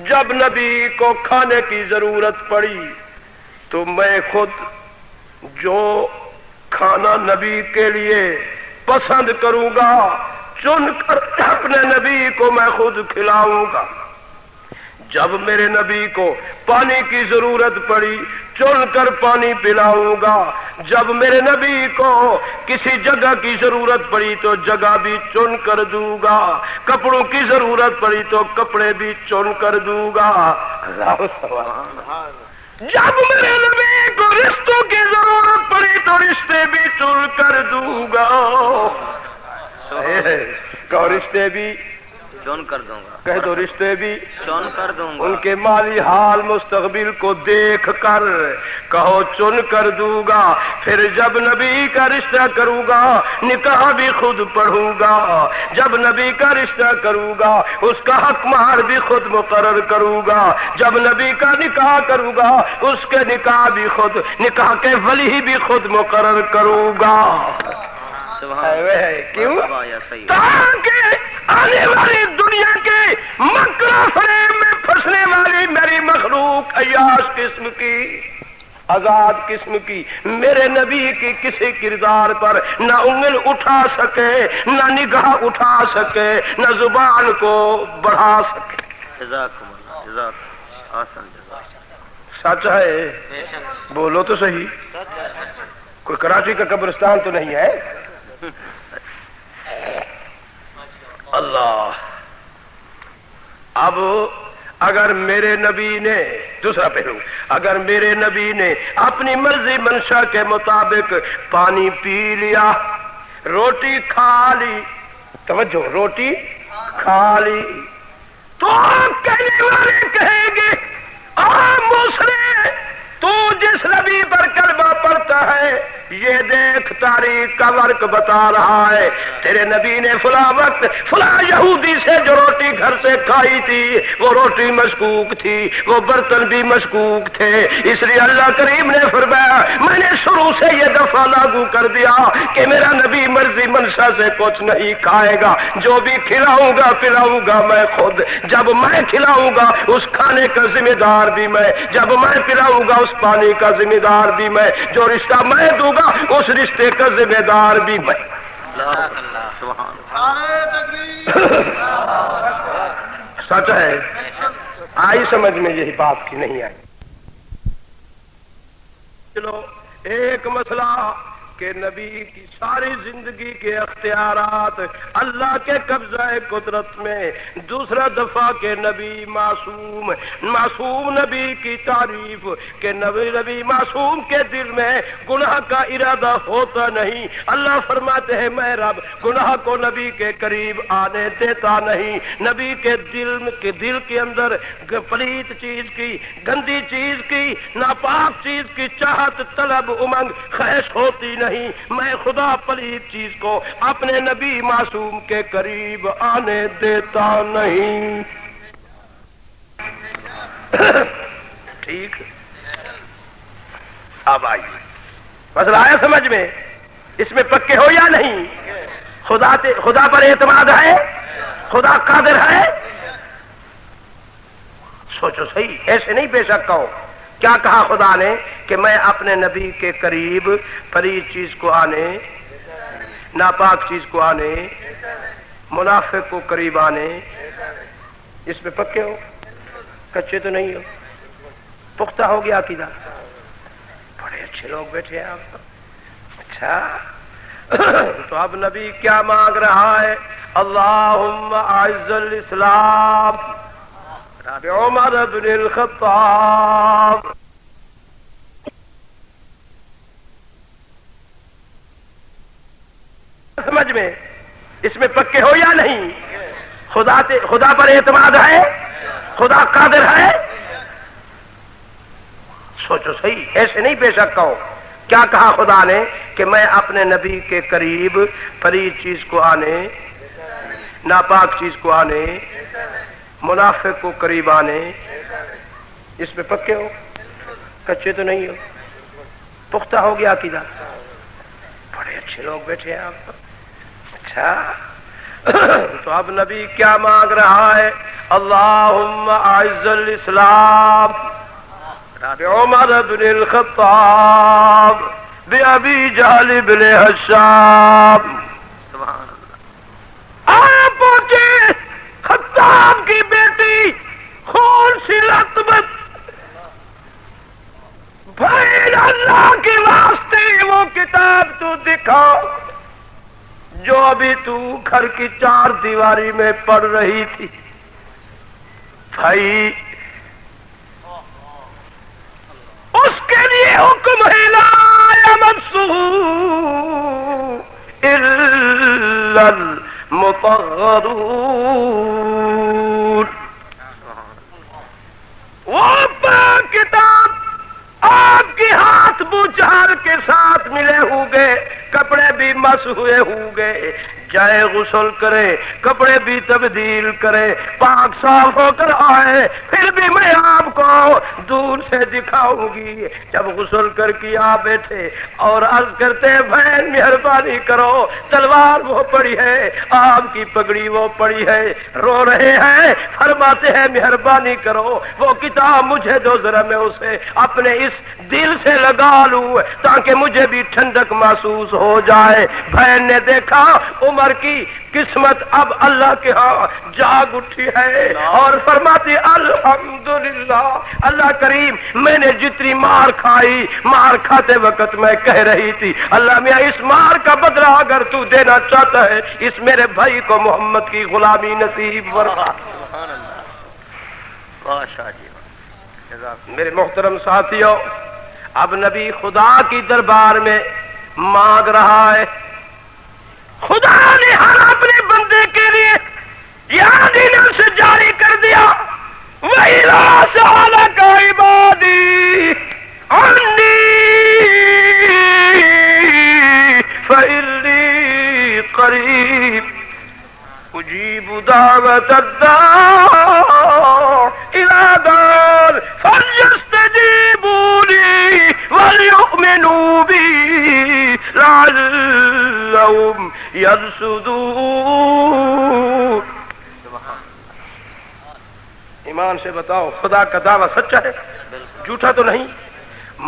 جب نبی کو کھانے کی ضرورت پڑی تو میں خود جو کھانا نبی کے لیے پسند کروں گا چن کر اپنے نبی کو میں خود کھلاؤں گا. جب میرے نبی کو پانی کی ضرورت پڑی چن کر پانی پلاؤں گا. جب میرے نبی کو کسی جگہ کی ضرورت پڑی تو جگہ بھی چن کر دوں گا. کپڑوں کی ضرورت پڑی تو کپڑے بھی چن کر دوں گا. جب میرے نبی کو رشتوں کی ضرورت پڑی تو رشتے بھی چن کر دوں گا. کہ رشتے بھی چون کر دوں گا. کہہ دو رشتے بھی چون کر دوں گا. ان کے مالی حال مستقبل کو دیکھ کر کہو چن کر دوں گا. پھر جب نبی کا رشتہ کروں گا نکاح بھی خود پڑھوں گا. جب نبی کا رشتہ کروں گا اس کا حق مہر بھی خود مقرر کروں گا. جب نبی کا نکاح کروں گا اس کے نکاح بھی خود, نکاح کے ولی بھی خود مقرر کروں گا. کیوں؟ تاکہ آنے والی دنیا کے مکر و فریب میں پھنسنے والی میری مخلوق عیاش قسم کی, آزاد قسم کی میرے نبی کی کسی کردار پر نہ انگل اٹھا سکے, نہ نگاہ اٹھا سکے, نہ زبان کو بڑھا سکے. جزاکم اللہ. جزاکم آسن. جزاک. سچ ہے, بولو تو صحیح. کوئی کراچی کا قبرستان تو نہیں ہے. اللہ اب اگر میرے نبی نے دوسرا پہلو، اگر میرے نبی نے اپنی مرضی منشا کے مطابق پانی پی لیا، روٹی کھا لی، توجہ، روٹی کھا لی، تو کہنے والے کہیں گے موسرے تو جس نبی پر کلمہ پڑھتا ہے یہ دیکھ تاریخ کا ورق بتا رہا ہے تیرے نبی نے فلاں وقت فلاں یہودی سے جو روٹی گھر سے کھائی تھی وہ روٹی مشکوک تھی، وہ برتن بھی مشکوک تھے، اس لیے اللہ کریم نے فرمایا میں نے شروع سے یہ دفعہ لاگو کر دیا کہ میرا نبی مرضی منشا سے کچھ نہیں کھائے گا، جو بھی کھلاؤں گا پلاؤں گا میں خود، جب میں کھلاؤں گا اس کھانے کا ذمہ دار بھی میں، جب میں پلاؤں گا اس پانی کا ذمہ دار بھی میں، جو رشتہ میں دوں گا اس رشتے کا ذمہ دار بھی میں۔ سچ ہے، آئی سمجھ میں یہی بات کی نہیں آئی؟ چلو ایک مسئلہ کہ نبی کی ساری زندگی کے اختیارات اللہ کے قبضہ قدرت میں، دوسرا دفعہ کہ نبی معصوم، معصوم نبی کی تعریف کہ نبی معصوم کے دل میں گناہ کا ارادہ ہوتا نہیں، اللہ فرماتے ہیں میں رب گناہ کو نبی کے قریب آنے دیتا نہیں، نبی کے دل کے اندر پلیت چیز کی، گندی چیز کی، ناپاک چیز کی چاہت، طلب، امنگ، خواہش ہوتی نہیں، میں خدا پلیت چیز کو اپنے نبی معصوم کے قریب آنے دیتا نہیں۔ ٹھیک، اب آئیے مسئلہ آیا سمجھ میں؟ اس میں پکے ہو یا نہیں؟ خدا پر اعتماد ہے؟ خدا قادر ہے؟ سوچو صحیح، ایسے نہیں بے شک کہو۔ کیا کہا خدا نے کہ میں اپنے نبی کے قریب پلیت چیز کو آنے، ناپاک چیز کو آنے، منافق کو قریب آنے، اس میں پکے ہو؟ کچے تو نہیں ہو؟ پختہ ہو گیا عقیدہ؟ بڑے اچھے لوگ بیٹھے ہیں آپ۔ اچھا تو اب نبی کیا مانگ رہا ہے؟ اللہم اعز الاسلام بعمر بن الخطاب۔ سمجھ میں؟ اس میں پکے ہو یا نہیں؟ خدا پر اعتماد ہے؟ خدا قادر ہے؟ سوچو صحیح، ایسے نہیں بے شک کہو۔ کیا کہا خدا نے کہ میں اپنے نبی کے قریب پلیت چیز کو آنے، ناپاک چیز کو آنے، منافق کو قریب آنے، اس میں پکے ہو؟ کچے تو نہیں ہو؟ پختہ ہو گیا عقیدہ؟ بڑے اچھے لوگ بیٹھے ہیں آپ۔ اچھا تو اب نبی کیا مانگ رہا ہے؟ اللہم اعز الاسلام بعمر بن الخطاب بأبی جہل بن حشام۔ آپ پہنچے خطاب کی بیٹی خون سی رتبت، بھائی اللہ کے واسطے وہ کتاب تو دکھا جو ابھی تو گھر کی چار دیواری میں پڑھ رہی تھی۔ بھائی اس کے لیے حکم ہے لا یمسہ الا المطہرون، وہ پاک کتاب آپ کے ہاتھ بوچھار کے ساتھ ملے ہوں گے، کپڑے بھی مس ہوئے ہوں گے، جائے غسل کرے، کپڑے بھی تبدیل کرے، پاک صاف ہو کر آئے، پھر بھی میں آپ کو دور سے دکھاؤں گی۔ جب غسل کر کے آ بیٹھے اور عرض کرتے بہن مہربانی کرو، تلوار وہ پڑی ہے، آپ کی پگڑی وہ پڑی ہے، رو رہے ہیں، فرماتے ہیں مہربانی کرو وہ کتاب مجھے دو، ذرا میں اسے اپنے اس دل سے لگا لوں تاکہ مجھے بھی ٹھنڈک محسوس ہو جائے۔ بہن نے دیکھا عمر کی قسمت اب اللہ کے ہاں جاگ اٹھی ہے اور فرماتی الحمدللہ، اللہ کریم میں نے جتنی مار کھائی، مار کھاتے وقت میں کہہ رہی تھی اللہ میاں اس مار کا بدلہ اگر تو دینا چاہتا ہے اس میرے بھائی کو محمد کی غلامی نصیب فرما۔ واہ شاہ جی جزاک میرے محترم ساتھیوں، اب نبی خدا کی دربار میں مانگ رہا ہے. خدا نے ہر اپنے بندے کے لیے یاد سے جاری کر دیا، وَإِذَا سَأَلَكَ عِبَادِي عَنِّي فَإِنِّي قَرِيبٌ أُجِيبُ دَعْوَةَ الدَّاعِ إِذَا دَعَانِ فَلْيَسْتَجِيبُوا لِي وَلْيُؤْمِنُوا بِي لَعَلَّهُمْ يَرْشُدُونَ. ایمان سے بتاؤ خدا کا دعویٰ سچا ہے، جھوٹا تو نہیں؟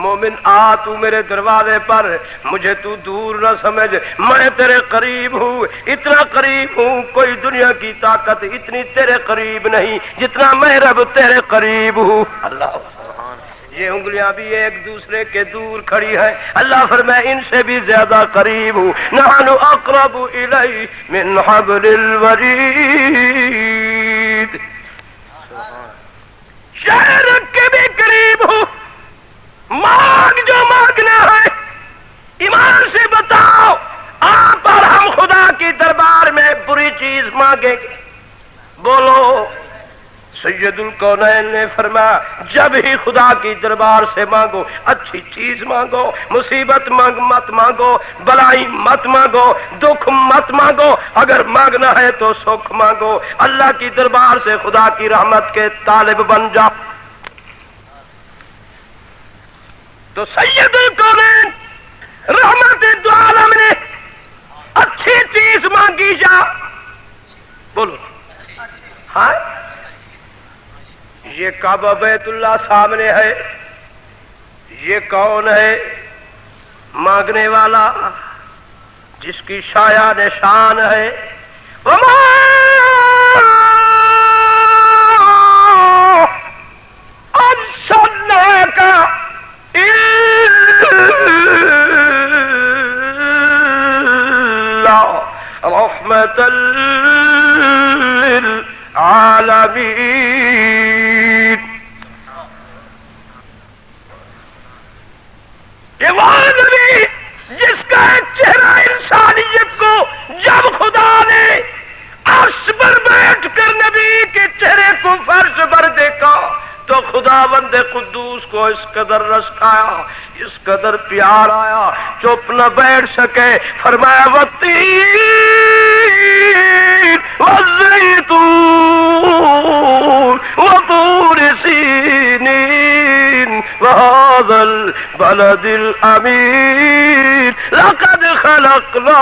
مومن آ تو میرے دروازے پر، مجھے تو دور نہ سمجھ، میں تیرے قریب ہوں، اتنا قریب ہوں کوئی دنیا کی طاقت اتنی تیرے قریب نہیں جتنا میں رب تیرے قریب ہوں. اللہ یہ انگلیاں بھی ایک دوسرے کے دور کھڑی ہیں، اللہ فرمائے ان سے بھی زیادہ قریب ہوں. نحن اقرب الیہ من حبل الورید، شہر کے بھی قریب ہوں. مانگ جو مانگنا ہے، ایمان سے بتاؤ آپ اور ہم خدا کی دربار میں بری چیز مانگیں گے؟ بولو. سید الکونین نے فرمایا جب ہی خدا کی دربار سے مانگو اچھی چیز مانگو، مصیبت مت مانگو، بلائی مت مانگو، دکھ مت مانگو، اگر مانگنا ہے تو سکھ مانگو. اللہ کی دربار سے خدا کی رحمت کے طالب بن جاؤ. تو سید الکونین رحمت دو عالم نے اچھی چیز مانگی جا. بولو ہاں. یہ کعبہ بیت اللہ سامنے ہے، یہ کون ہے؟ مانگنے والا جس کی شایہ نشان ہے. وما ارسلناک الا رحمۃ للعالمین. یہ وہ نبی جس کا چہرہ انسانیت کو جب خدا نے عرش پر بیٹھ کر نبی کے چہرے کو فرش پر دیکھا تو خداوند قدوس کو اس قدر رشک آیا، اس قدر پیار آیا، چپ نہ بیٹھ سکے. فرمایا والتین والزیتون وطور سینین وهذا البلد الامین لقد خلقنا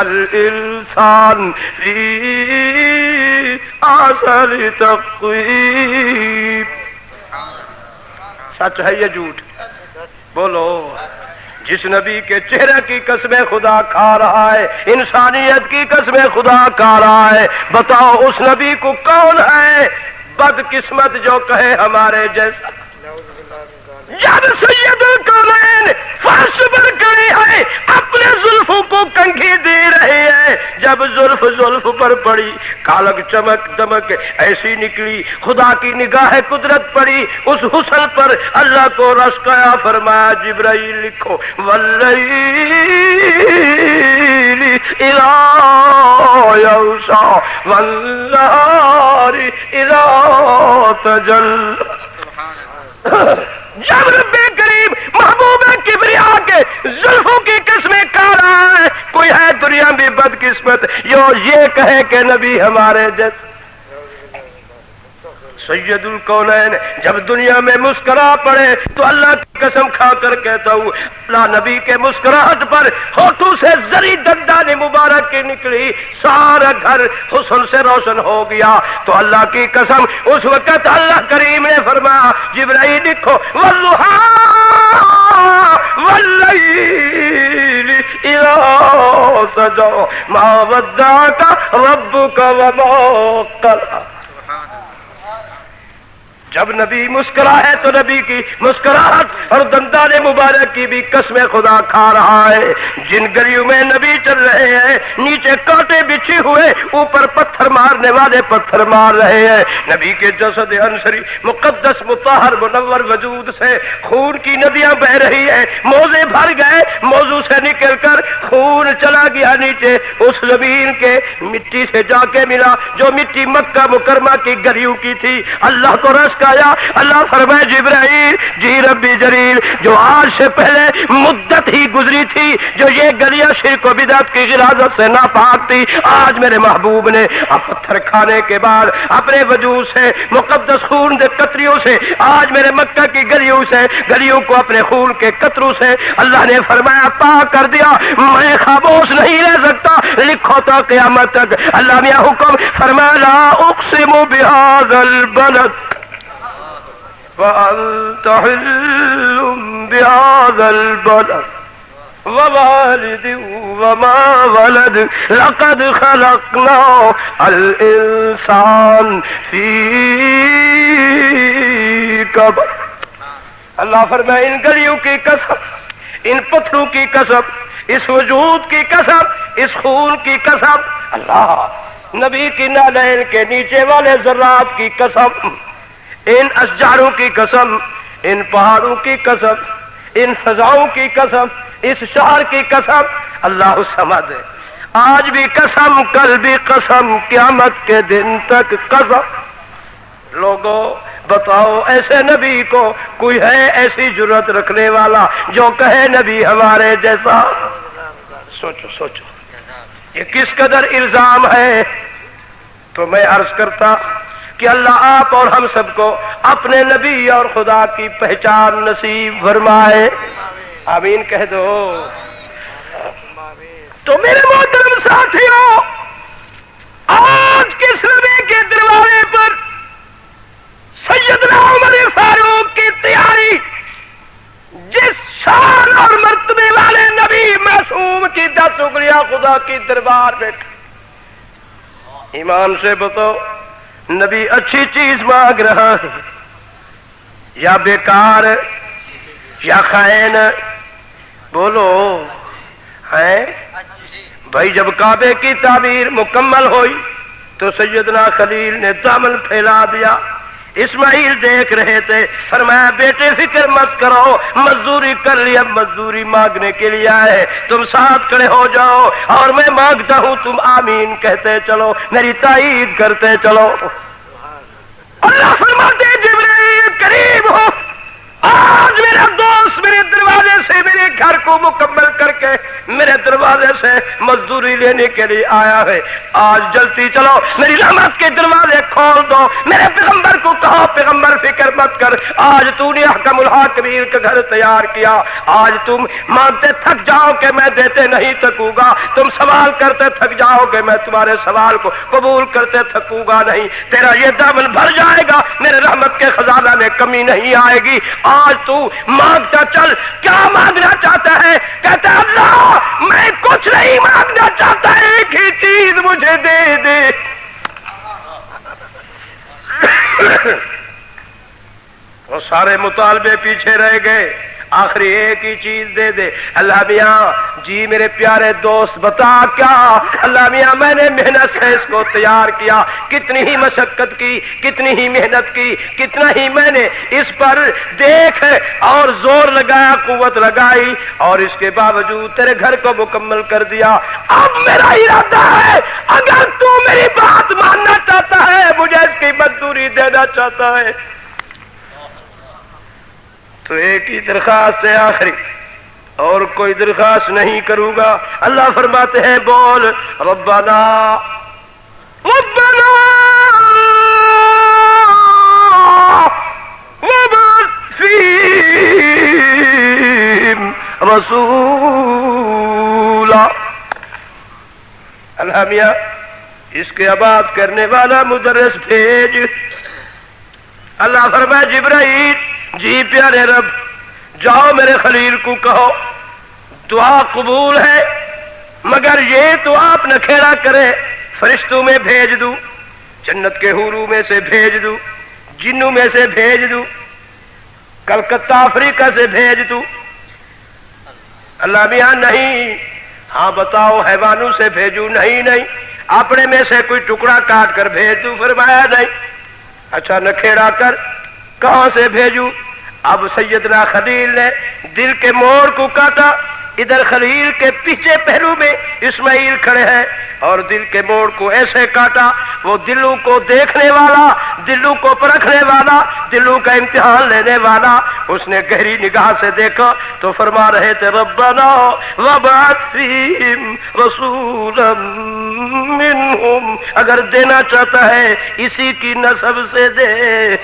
الانسان فی احسن تقویم. سچ ہے یہ جھوٹ؟ بولو. جس نبی کے چہرے کی قسمیں خدا کھا رہا ہے، انسانیت کی قسمیں خدا کھا رہا ہے، بتاؤ اس نبی کو کون ہے بدقسمت جو کہے ہمارے جیسا؟ جب سید الکونین فرش پر کھڑی ہے اپنے زلفوں کو کنگھی دے رہے ہیں، جب زلف پر پڑی کالک چمک دمک ایسی نکلی، خدا کی نگاہ قدرت پڑی اس حسن پر، اللہ کو رشک آیا. فرمایا جبرائیل لکھو واللیل اذا یغشی والنہار اذا تجلی. جب رب کریم محبوب کبریا کے زلفوں کی قسمیں کھا رہا ہے، کوئی ہے دنیا میں بدقسمت یہ کہے کہ نبی ہمارے جیسے؟ سید الکونین جب دنیا میں مسکرا پڑے تو اللہ کی قسم کھا کر کہتا ہوں اللہ نبی کے مسکراہٹ پر ہونٹوں سے زری دندان مبارک کی نکلی، سارا گھر حسن سے روشن ہو گیا. تو اللہ کی قسم اس وقت اللہ کریم نے فرمایا جبرائیل لکھو والضحی واللیل اذا سجی ما ودعک ربک وما قلی. جب نبی مسکرائے تو نبی کی مسکراہٹ اور دندان مبارک کی بھی قسم خدا کھا رہا ہے. جن گلیوں میں نبی چل رہے ہیں نیچے کانٹے بچھے ہوئے، اوپر پتھر مارنے والے پتھر مار رہے ہیں. نبی کے جسد انصری مقدس مطہر منور وجود سے خون کی ندیاں بہ رہی ہیں. موزے بھر گئے، موضوع سے نکل کر خون چلا گیا نیچے اس زمین کے مٹی سے جا کے ملا جو مٹی مکہ مکرمہ کی گلیوں کی تھی. اللہ کو رس آیا. اللہ فرمائے جبرائیل جی ربی جلیل، جو آج سے پہلے مدت ہی گزری تھی جو یہ گلیاں شرک و بدعت کی غلاظت سے ناپاک تھی، آج میرے محبوب نے اب پتھر کھانے کے بعد اپنے وجود سے مقدس خون کے قطریوں سے آج میرے مکہ کی گلیوں کو اپنے خون کے قطروں سے اللہ نے فرمایا پاک کر دیا. میں خاموش نہیں رہ سکتا، لکھو تا قیامت تک. اللہ نے حکم فرمایا لا اقسم بهذا البلد وأنت حل بهذا البلد ووالد وما ولد لقد خلقنا الإنسان في كبد. اللہ فرمائے ان گلیوں کی قسم، ان پتھروں کی قسم، اس وجود کی قسم، اس خون کی قسم، اللہ نبی کی نالین کے نیچے والے ذرات کی قسم، ان اشجاروں کی قسم، ان پہاڑوں کی قسم، ان فضاؤں کی قسم، اس شہر کی قسم. اللہ سمد ہے آج بھی قسم، کل بھی قسم، قیامت کے دن تک قسم. لوگو بتاؤ ایسے نبی کو کوئی ہے ایسی جرت رکھنے والا جو کہے نبی ہمارے جیسا؟ سوچو سوچو یہ کس قدر الزام ہے. تو میں عرض کرتا کہ اللہ آپ اور ہم سب کو اپنے نبی اور خدا کی پہچان نصیب فرمائے. آمین کہہ دو. تو میرے محترم ساتھیوں، آج کس نبی کے دروازے پر سیدنا عمر فاروق کی تیاری، جس شان اور مرتبے والے نبی معصوم کی 10 انگلیاں خدا کی دربار بیٹھے. ایمان سے بتاؤ نبی اچھی چیز مانگ رہا ہے یا بیکار یا خائن؟ بولو ہے بھائی. جب کعبے کی تعمیر مکمل ہوئی تو سیدنا خلیل نے دامن پھیلا دیا. اسماعیل دیکھ رہے تھے، فرمایا بیٹے فکر مت کرو، مزدوری کر لی، اب مزدوری مانگنے کے لیے آئے، تم ساتھ کھڑے ہو جاؤ اور میں مانگتا ہوں تم آمین کہتے چلو، میری تائید کرتے چلو. اللہ فرماتے جبرائیل قریب ہو، آج میرا دوست میرے دروازے سے میرے گھر کو مکمل کر کے میرے دروازے سے مزدوری لینے کے لیے آیا ہے. آج جلدی چلو، میری رحمت کے دروازے کھول دو. میرے پیغمبر کو کہو پیغمبر فکر مت کر، آج تو نے حکم الحاکمین کا گھر تیار کیا. آج تم مانگتے تھک جاؤ کہ میں دیتے نہیں تھکوں گا، تم سوال کرتے تھک جاؤ کہ میں تمہارے سوال کو قبول کرتے تھکوں گا نہیں. تیرا یہ دامن بھر جائے گا، میرے رحمت کے خزانہ میں کمی نہیں آئے گی. آج تو مانگتا چل. کیا مانگنا چاہتا ہے؟ کہتا اللہ میں کچھ نہیں مانگنا چاہتا، ایک ہی چیز مجھے دے دے. وہ سارے مطالبے پیچھے رہ گئے، آخری ایک ہی چیز دے دے. اللہ میاں جی میرے پیارے دوست بتا کیا؟ اللہ میاں میں نے محنت سے اس کو تیار کیا، کتنی ہی مشقت کی، کتنی ہی محنت کی، کتنا ہی میں نے اس پر دیکھ اور زور لگایا، قوت لگائی، اور اس کے باوجود تیرے گھر کو مکمل کر دیا. اب میرا ارادہ ہے اگر تو میری بات ماننا چاہتا ہے، مجھے اس کی مزدوری دینا چاہتا ہے، تو ایک ہی درخواست ہے آخری، اور کوئی درخواست نہیں کروں گا. اللہ فرماتے ہیں بول ربنا ربنا وابعث فیہم رسولا. اللہ میاں اس کے آباد کرنے والا مدرس بھیج. اللہ فرمائے جبرائیل جی پیارے رب جاؤ میرے خلیل کو کہو دعا قبول ہے، مگر یہ تو آپ نہ کھیڑا کرے، فرشتوں میں بھیج دوں، جنت کے حوروں میں سے بھیج دوں، جنوں میں سے بھیج دوں، کلکتہ افریقہ سے بھیج دوں؟ اللہ میاں نہیں۔ ہاں بتاؤ حیوانوں سے بھیجوں؟ نہیں، اپنے میں سے کوئی ٹکڑا کاٹ کر بھیج دوں؟ فرمایا نہیں۔ اچھا نکھیڑا کر، کہاں سے بھیجوں؟ اب سیدنا خلیل نے دل کے موڑ کو کاٹا، ادھر خلیل کے پیچھے پہلو میں اسماعیل کھڑے ہیں، اور دل کے موڑ کو ایسے کاٹا، وہ دلوں کو دیکھنے والا، دلوں کو پرکھنے والا، دلوں کا امتحان لینے والا، اس نے گہری نگاہ سے دیکھا تو فرما رہے تھے ربنا وابعث فیہم رسولا منہم، اگر دینا چاہتا ہے اسی کی نسب سے دے۔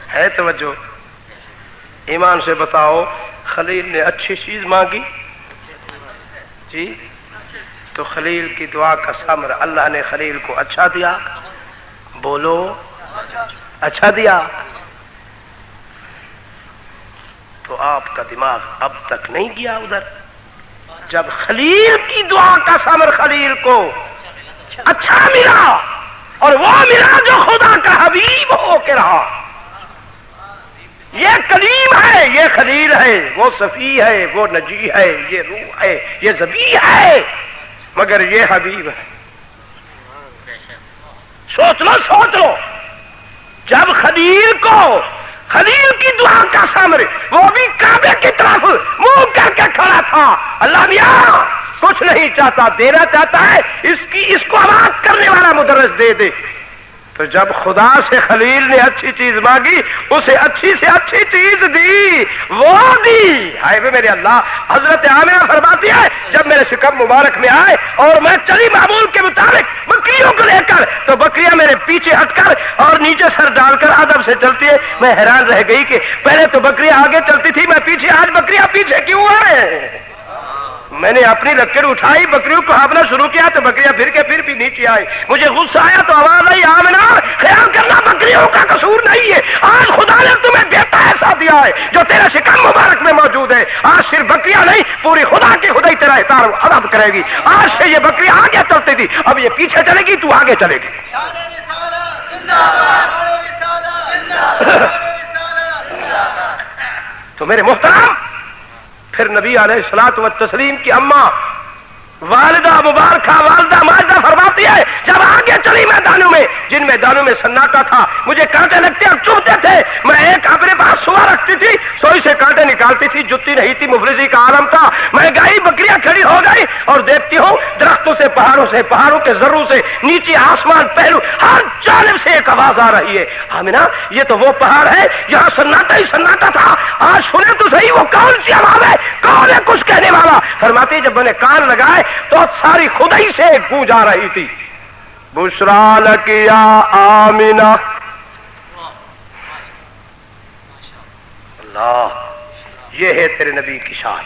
ہے توجہ؟ ایمان سے بتاؤ، خلیل نے اچھی چیز مانگی جی، تو خلیل کی دعا کا ثمر اللہ نے خلیل کو اچھا دیا۔ بولو اچھا دیا؟ تو آپ کا دماغ اب تک نہیں گیا ادھر؟ جب خلیل کی دعا کا ثمر خلیل کو اچھا ملا، اور وہ ملا جو خدا کا حبیب ہو کے رہا۔ یہ کلیم ہے، یہ خلیل ہے، وہ صفی ہے، وہ نجی ہے، یہ روح ہے، یہ ذبیح ہے، مگر یہ حبیب ہے۔ سوچ لو، جب خلیل کی دعا کا ثمر، وہ بھی کعبے کی طرف منہ کر کے کھڑا تھا، اللہ میاں کچھ نہیں چاہتا، دینا چاہتا ہے اس کو آباد کرنے والا مدرس دے دے۔ تو جب خدا سے خلیل نے اچھی چیز مانگی، اسے اچھی سے اچھی چیز دی، وہ دی۔ ہائے میرے اللہ، حضرت آمنہ فرماتی ہے جب میرے شکم مبارک میں آئے اور میں چلی معمول کے مطابق بکریوں کو لے کر، تو بکریاں میرے پیچھے ہٹ کر اور نیچے سر ڈال کر ادب سے چلتی ہے۔ میں حیران رہ گئی کہ پہلے تو بکریاں آگے چلتی تھی، میں پیچھے، آج بکریاں پیچھے کیوں ہیں؟ میں نے اپنی لکڑ اٹھائی، بکریوں کو ہانپنا شروع کیا تو بکریاں پھر بھی نیچے آئی۔ مجھے غصہ آیا تو آواز آئی آمنہ خیال کرنا بکریوں کا قصور نہیں ہے، آج خدا نے تمہیں بیٹا ایسا دیا ہے جو تیرے شکم مبارک میں موجود ہے، آج صرف بکریاں نہیں پوری خدا کی خدائی تیرا احترام ادب کرے گی۔ آج سے یہ بکریاں آگے چلتی تھی، اب یہ پیچھے چلے گی، تو آگے چلے گی۔ تو میرے محترم، پھر نبی علیہ الصلوۃ والتسلیم کی اماں والدہ مبارکہ والدہ ماجدہ فرماتی ہے جب آگے چلی میدانوں میں، جن میدانوں میں سناٹا تھا، مجھے کانٹے لگتے اور چبھتے تھے، میں ایک اپنے پاس سوا رکھتی تھی، سوئی سے کانٹے نکالتی تھی، جتی نہیں تھی، مفلسی کا عالم تھا، میں گئی، بکریاں کھڑی ہو گئی اور دیکھتی ہوں درختوں سے، پہاڑوں کے ذروں سے، نیچے آسمان، پہلو ہر جانب سے ایک آواز آ رہی ہے، آمنہ یہ تو وہ پہاڑ ہے جہاں سناٹا ہی سناٹا تھا، آج سنے تو صحیح وہ کون سی آواز ہے، کون ہے کچھ کہنے والا؟ فرماتی جب میں نے کان لگائے تو ساری خدائی سے گونج آ رہی تھی، بشرا لک یا آمنہ۔ اللہ، یہ ہے تیرے نبی کی شان۔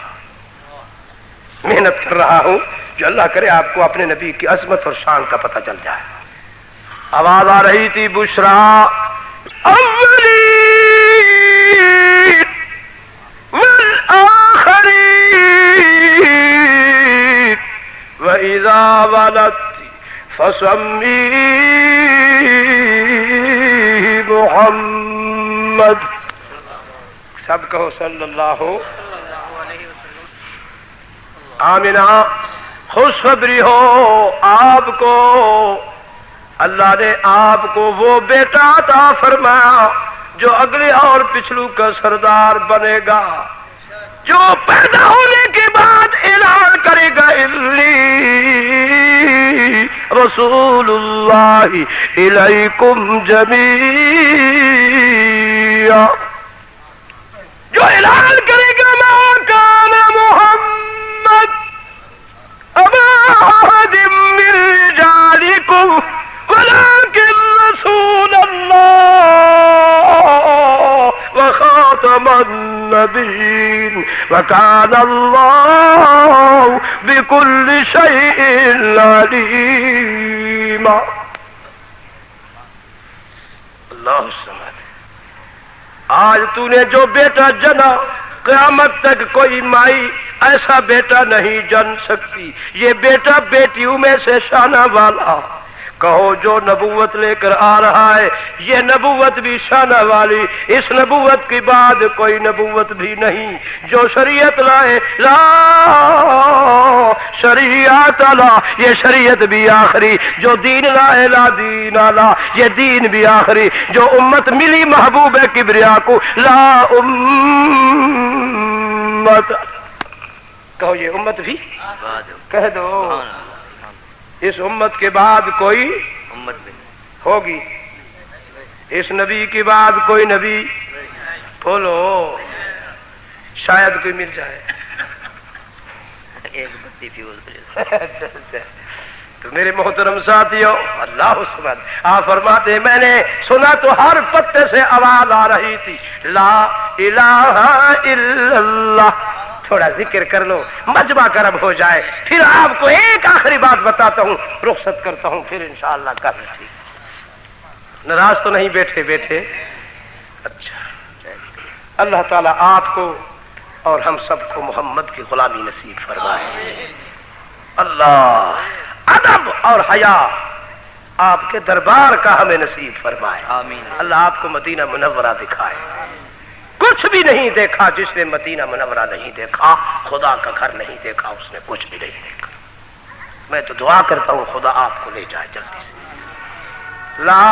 محنت کر رہا ہوں جو اللہ کرے آپ کو اپنے نبی کی عظمت اور شان کا پتہ چل جائے۔ آواز آ رہی تھی بشرا اولی والآخری وَإِذَا وَلَدْتِ فَسَمِّي محمد۔ سب کہو صلی اللہ علیہ وسلم۔ آمنہ خوشخبری ہو آپ کو، اللہ نے آپ کو وہ بیٹا عطا فرمایا جو اگلے اور پچھلوں کا سردار بنے گا، جو پیدا ہونے کے بعد اعلان کرے گا انی رسول اللہ الیکم جمیعا، جو اعلان کرے گا ما کان محمد ابا احد من رجالکم ولکن رسول اللہ وخاتم النبیین وکان اللہ بکل شیء علیما۔ اللہ سمجھ، آج تو نے جو بیٹا جنا، قیامت تک کوئی مائی ایسا بیٹا نہیں جن سکتی، یہ بیٹا بیٹیوں میں سے شانہ والا، کہو جو نبوت لے کر آ رہا ہے یہ نبوت بھی شانہ والی، اس نبوت کے بعد کوئی نبوت بھی نہیں، جو شریعت لائے لا شریعت لا، یہ شریعت بھی آخری، جو دین لائے لا دین لا، یہ دین بھی آخری، جو امت ملی محبوب کبریا کو لا امت، کہو یہ امت بھی کہہ دو، اس امت کے بعد کوئی امت میں ہوگی، اس نبی کے بعد کوئی نبی، بولو شاید کوئی مل جائے، ایک بتی فیوز تو میرے محترم ساتھیو اللہ سبحان، آپ فرماتے ہیں میں نے سنا تو ہر پتے سے آواز آ رہی تھی لا الہ الا اللہ، تھوڑا ذکر کر لو مجمع کرم ہو جائے، پھر آپ کو ایک آخری بات بتاتا ہوں، رخصت کرتا ہوں پھر انشاءاللہ کل، ناراض تو نہیں بیٹھے؟ اچھا، اللہ تعالیٰ آپ کو اور ہم سب کو محمد کی غلامی نصیب فرمائے، اللہ ادب اور حیا آپ کے دربار کا ہمیں نصیب فرمائے، آمین، اللہ آپ کو مدینہ منورہ دکھائے، کچھ بھی نہیں دیکھا جس نے مدینہ منورہ نہیں دیکھا، خدا کا گھر نہیں دیکھا، اس نے کچھ بھی نہیں دیکھا، میں تو دعا کرتا ہوں خدا آپ کو لے جائے جلدی سے، لا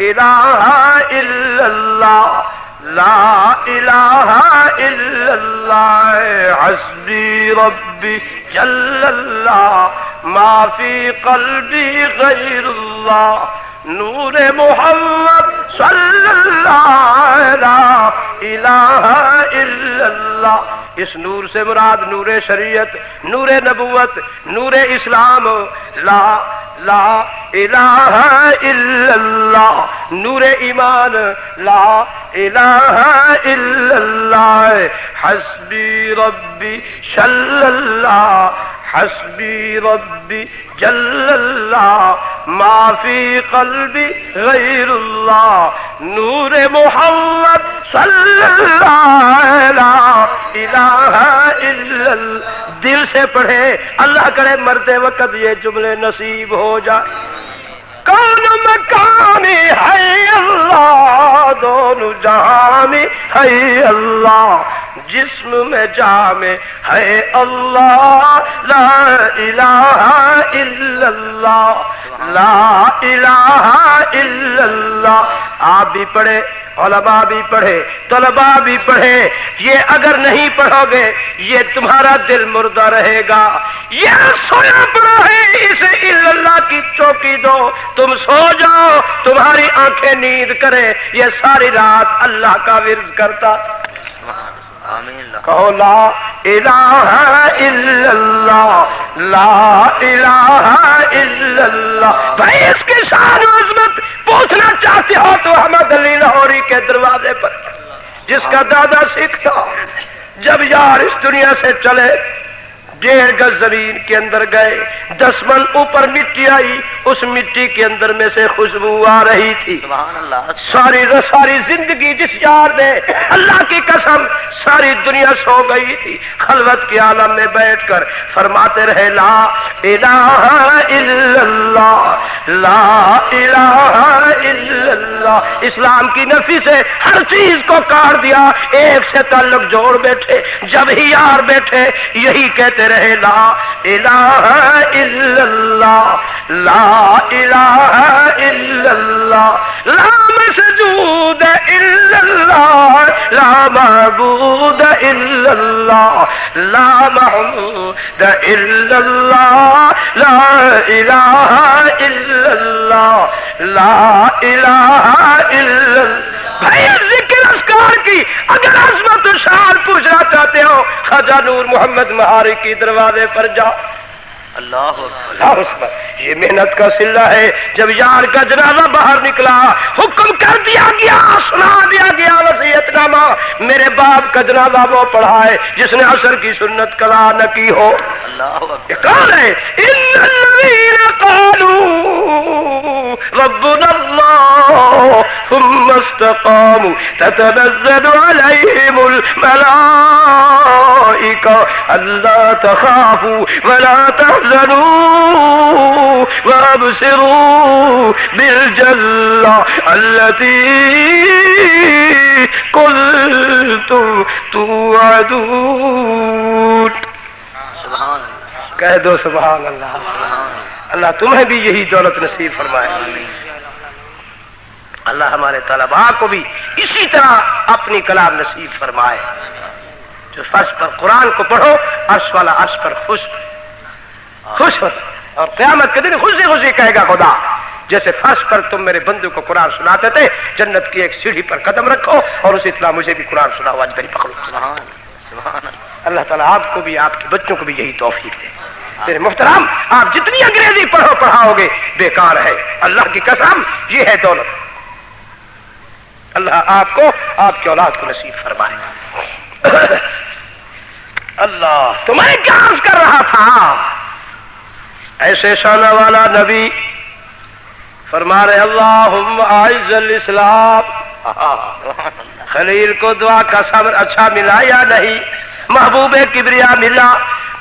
الہ الا اللہ لا الہ الا اللہ حسبی ربی جل اللہ ما فی قلبی غیر اللہ نور محمد صلی اللہ لا الہ الا اللہ، اس نور سے مراد نور شریعت، نور نبوت، نور اسلام، لا الہ الا اللہ نور ایمان، لا الہ الا اللہ حسبی ربی صلی اللہ حسبی ربی جل اللہ ما فی قلبی غیر اللہ نور محمد صلی اللہ لا الہ الا اللہ، دل سے پڑھے، اللہ کرے مرتے وقت یہ جملے نصیب ہو جائے، کون مقامی ہے اللہ دونوں جہاں میں ہے اللہ، جسم میں جامع ہے اللہ لا الہ الا اللہ لا الہ الا اللہ، آپ بھی پڑھے، علماء بھی پڑھے، طلباء بھی پڑھے، یہ اگر نہیں پڑھو گے یہ تمہارا دل مردہ رہے گا، یہ سویا پڑا ہے اسے الا اللہ کی چوکی دو، تم سو جاؤ تمہاری آنکھیں نیند کرے، یہ ساری رات اللہ کا ورد کرتا، آمین، کہو لا الہ الا اللہ لا الہ الا اللہ، بھائی اس کی شان و عظمت پوچھنا چاہتے ہو تو احمد علی لاہوری کے دروازے پر، جس کا دادا سکھ تھا، جب یار اس دنیا سے چلے 1.5 گز زمین کے اندر گئے، 10 من اوپر مٹی آئی، اس مٹی کے اندر میں سے خوشبو آ رہی تھی، سبحان اللہ، ساری زندگی جس یار نے اللہ کی قسم ساری دنیا سو گئی تھی، خلوت کے عالم میں بیٹھ کر فرماتے رہے لا الہ الا اللہ لا الہ الا اللہ، اسلام کی نفی سے ہر چیز کو کاٹ دیا، ایک سے تعلق جوڑ بیٹھے، جب ہی یار بیٹھے یہی کہتے رہے لا الہ الا اللہ لا الہ الا اللہ لا مسجود الا اللہ لا معبود الا اللہ لا محمود الا اللہ لا الہ الا اللہ لا الہ الا اللہ، بھائی ذکر اذکار کی اگر عظمت و شان پوچھنا چاہتے ہو خواجہ نور محمد مہاری کی دروازے پر جاؤ، اللہ اللہ اکبر، یہ محنت کا صلہ ہے، جب یار کا جنازہ باہر نکلا حکم کر دیا گیا، سنا دیا گیا وصیت نامہ، میرے باپ کا جنازہ وہ پڑھا ہے جس نے عصر کی سنت قضا نہ کی ہو، اللہ یہ کون ہے؟ ان الذین قالوا ربنا اللہ ثم استقاموا تتنزل عليهم الملائكة ألا تخافوا ولا تحزنوا وأبشروا بالجنة التي كنتم توعدون. سبحان اللہ. کہہ دو سبحان اللہ. اللہ تمہیں بھی یہی دولت نصیب فرمائے. اللہ ہمارے طلباء کو بھی اسی طرح اپنی کلام نصیب فرمائے. جو فرش پر قرآن کو پڑھو عرش والا عرش پر خوش ہوتا اور قیامت کے دن خوشی خوشی کہے گا خدا جیسے فرش پر تم میرے بندوں کو قرآن سناتے تھے جنت کی ایک سیڑھی پر قدم رکھو اور اسی طرح مجھے بھی قرآن سناؤ آج میری پکڑو. اللہ تعالیٰ آپ کو بھی آپ کے بچوں کو بھی یہی توفیق دے. میرے محترم آپ جتنی انگریزی پڑھاؤ گے بیکار ہے. اللہ کی قسم یہ ہے دولت. اللہ آپ کو آپ کی اولاد کو نصیب فرمائے. اللہ تمہیں کیا عرض کر رہا تھا ایسے شانہ والا نبی فرما رہے اللہم اعز الاسلام. خلیل کو دعا کا صبر اچھا ملا یا نہیں؟ محبوب کبریا ملا؟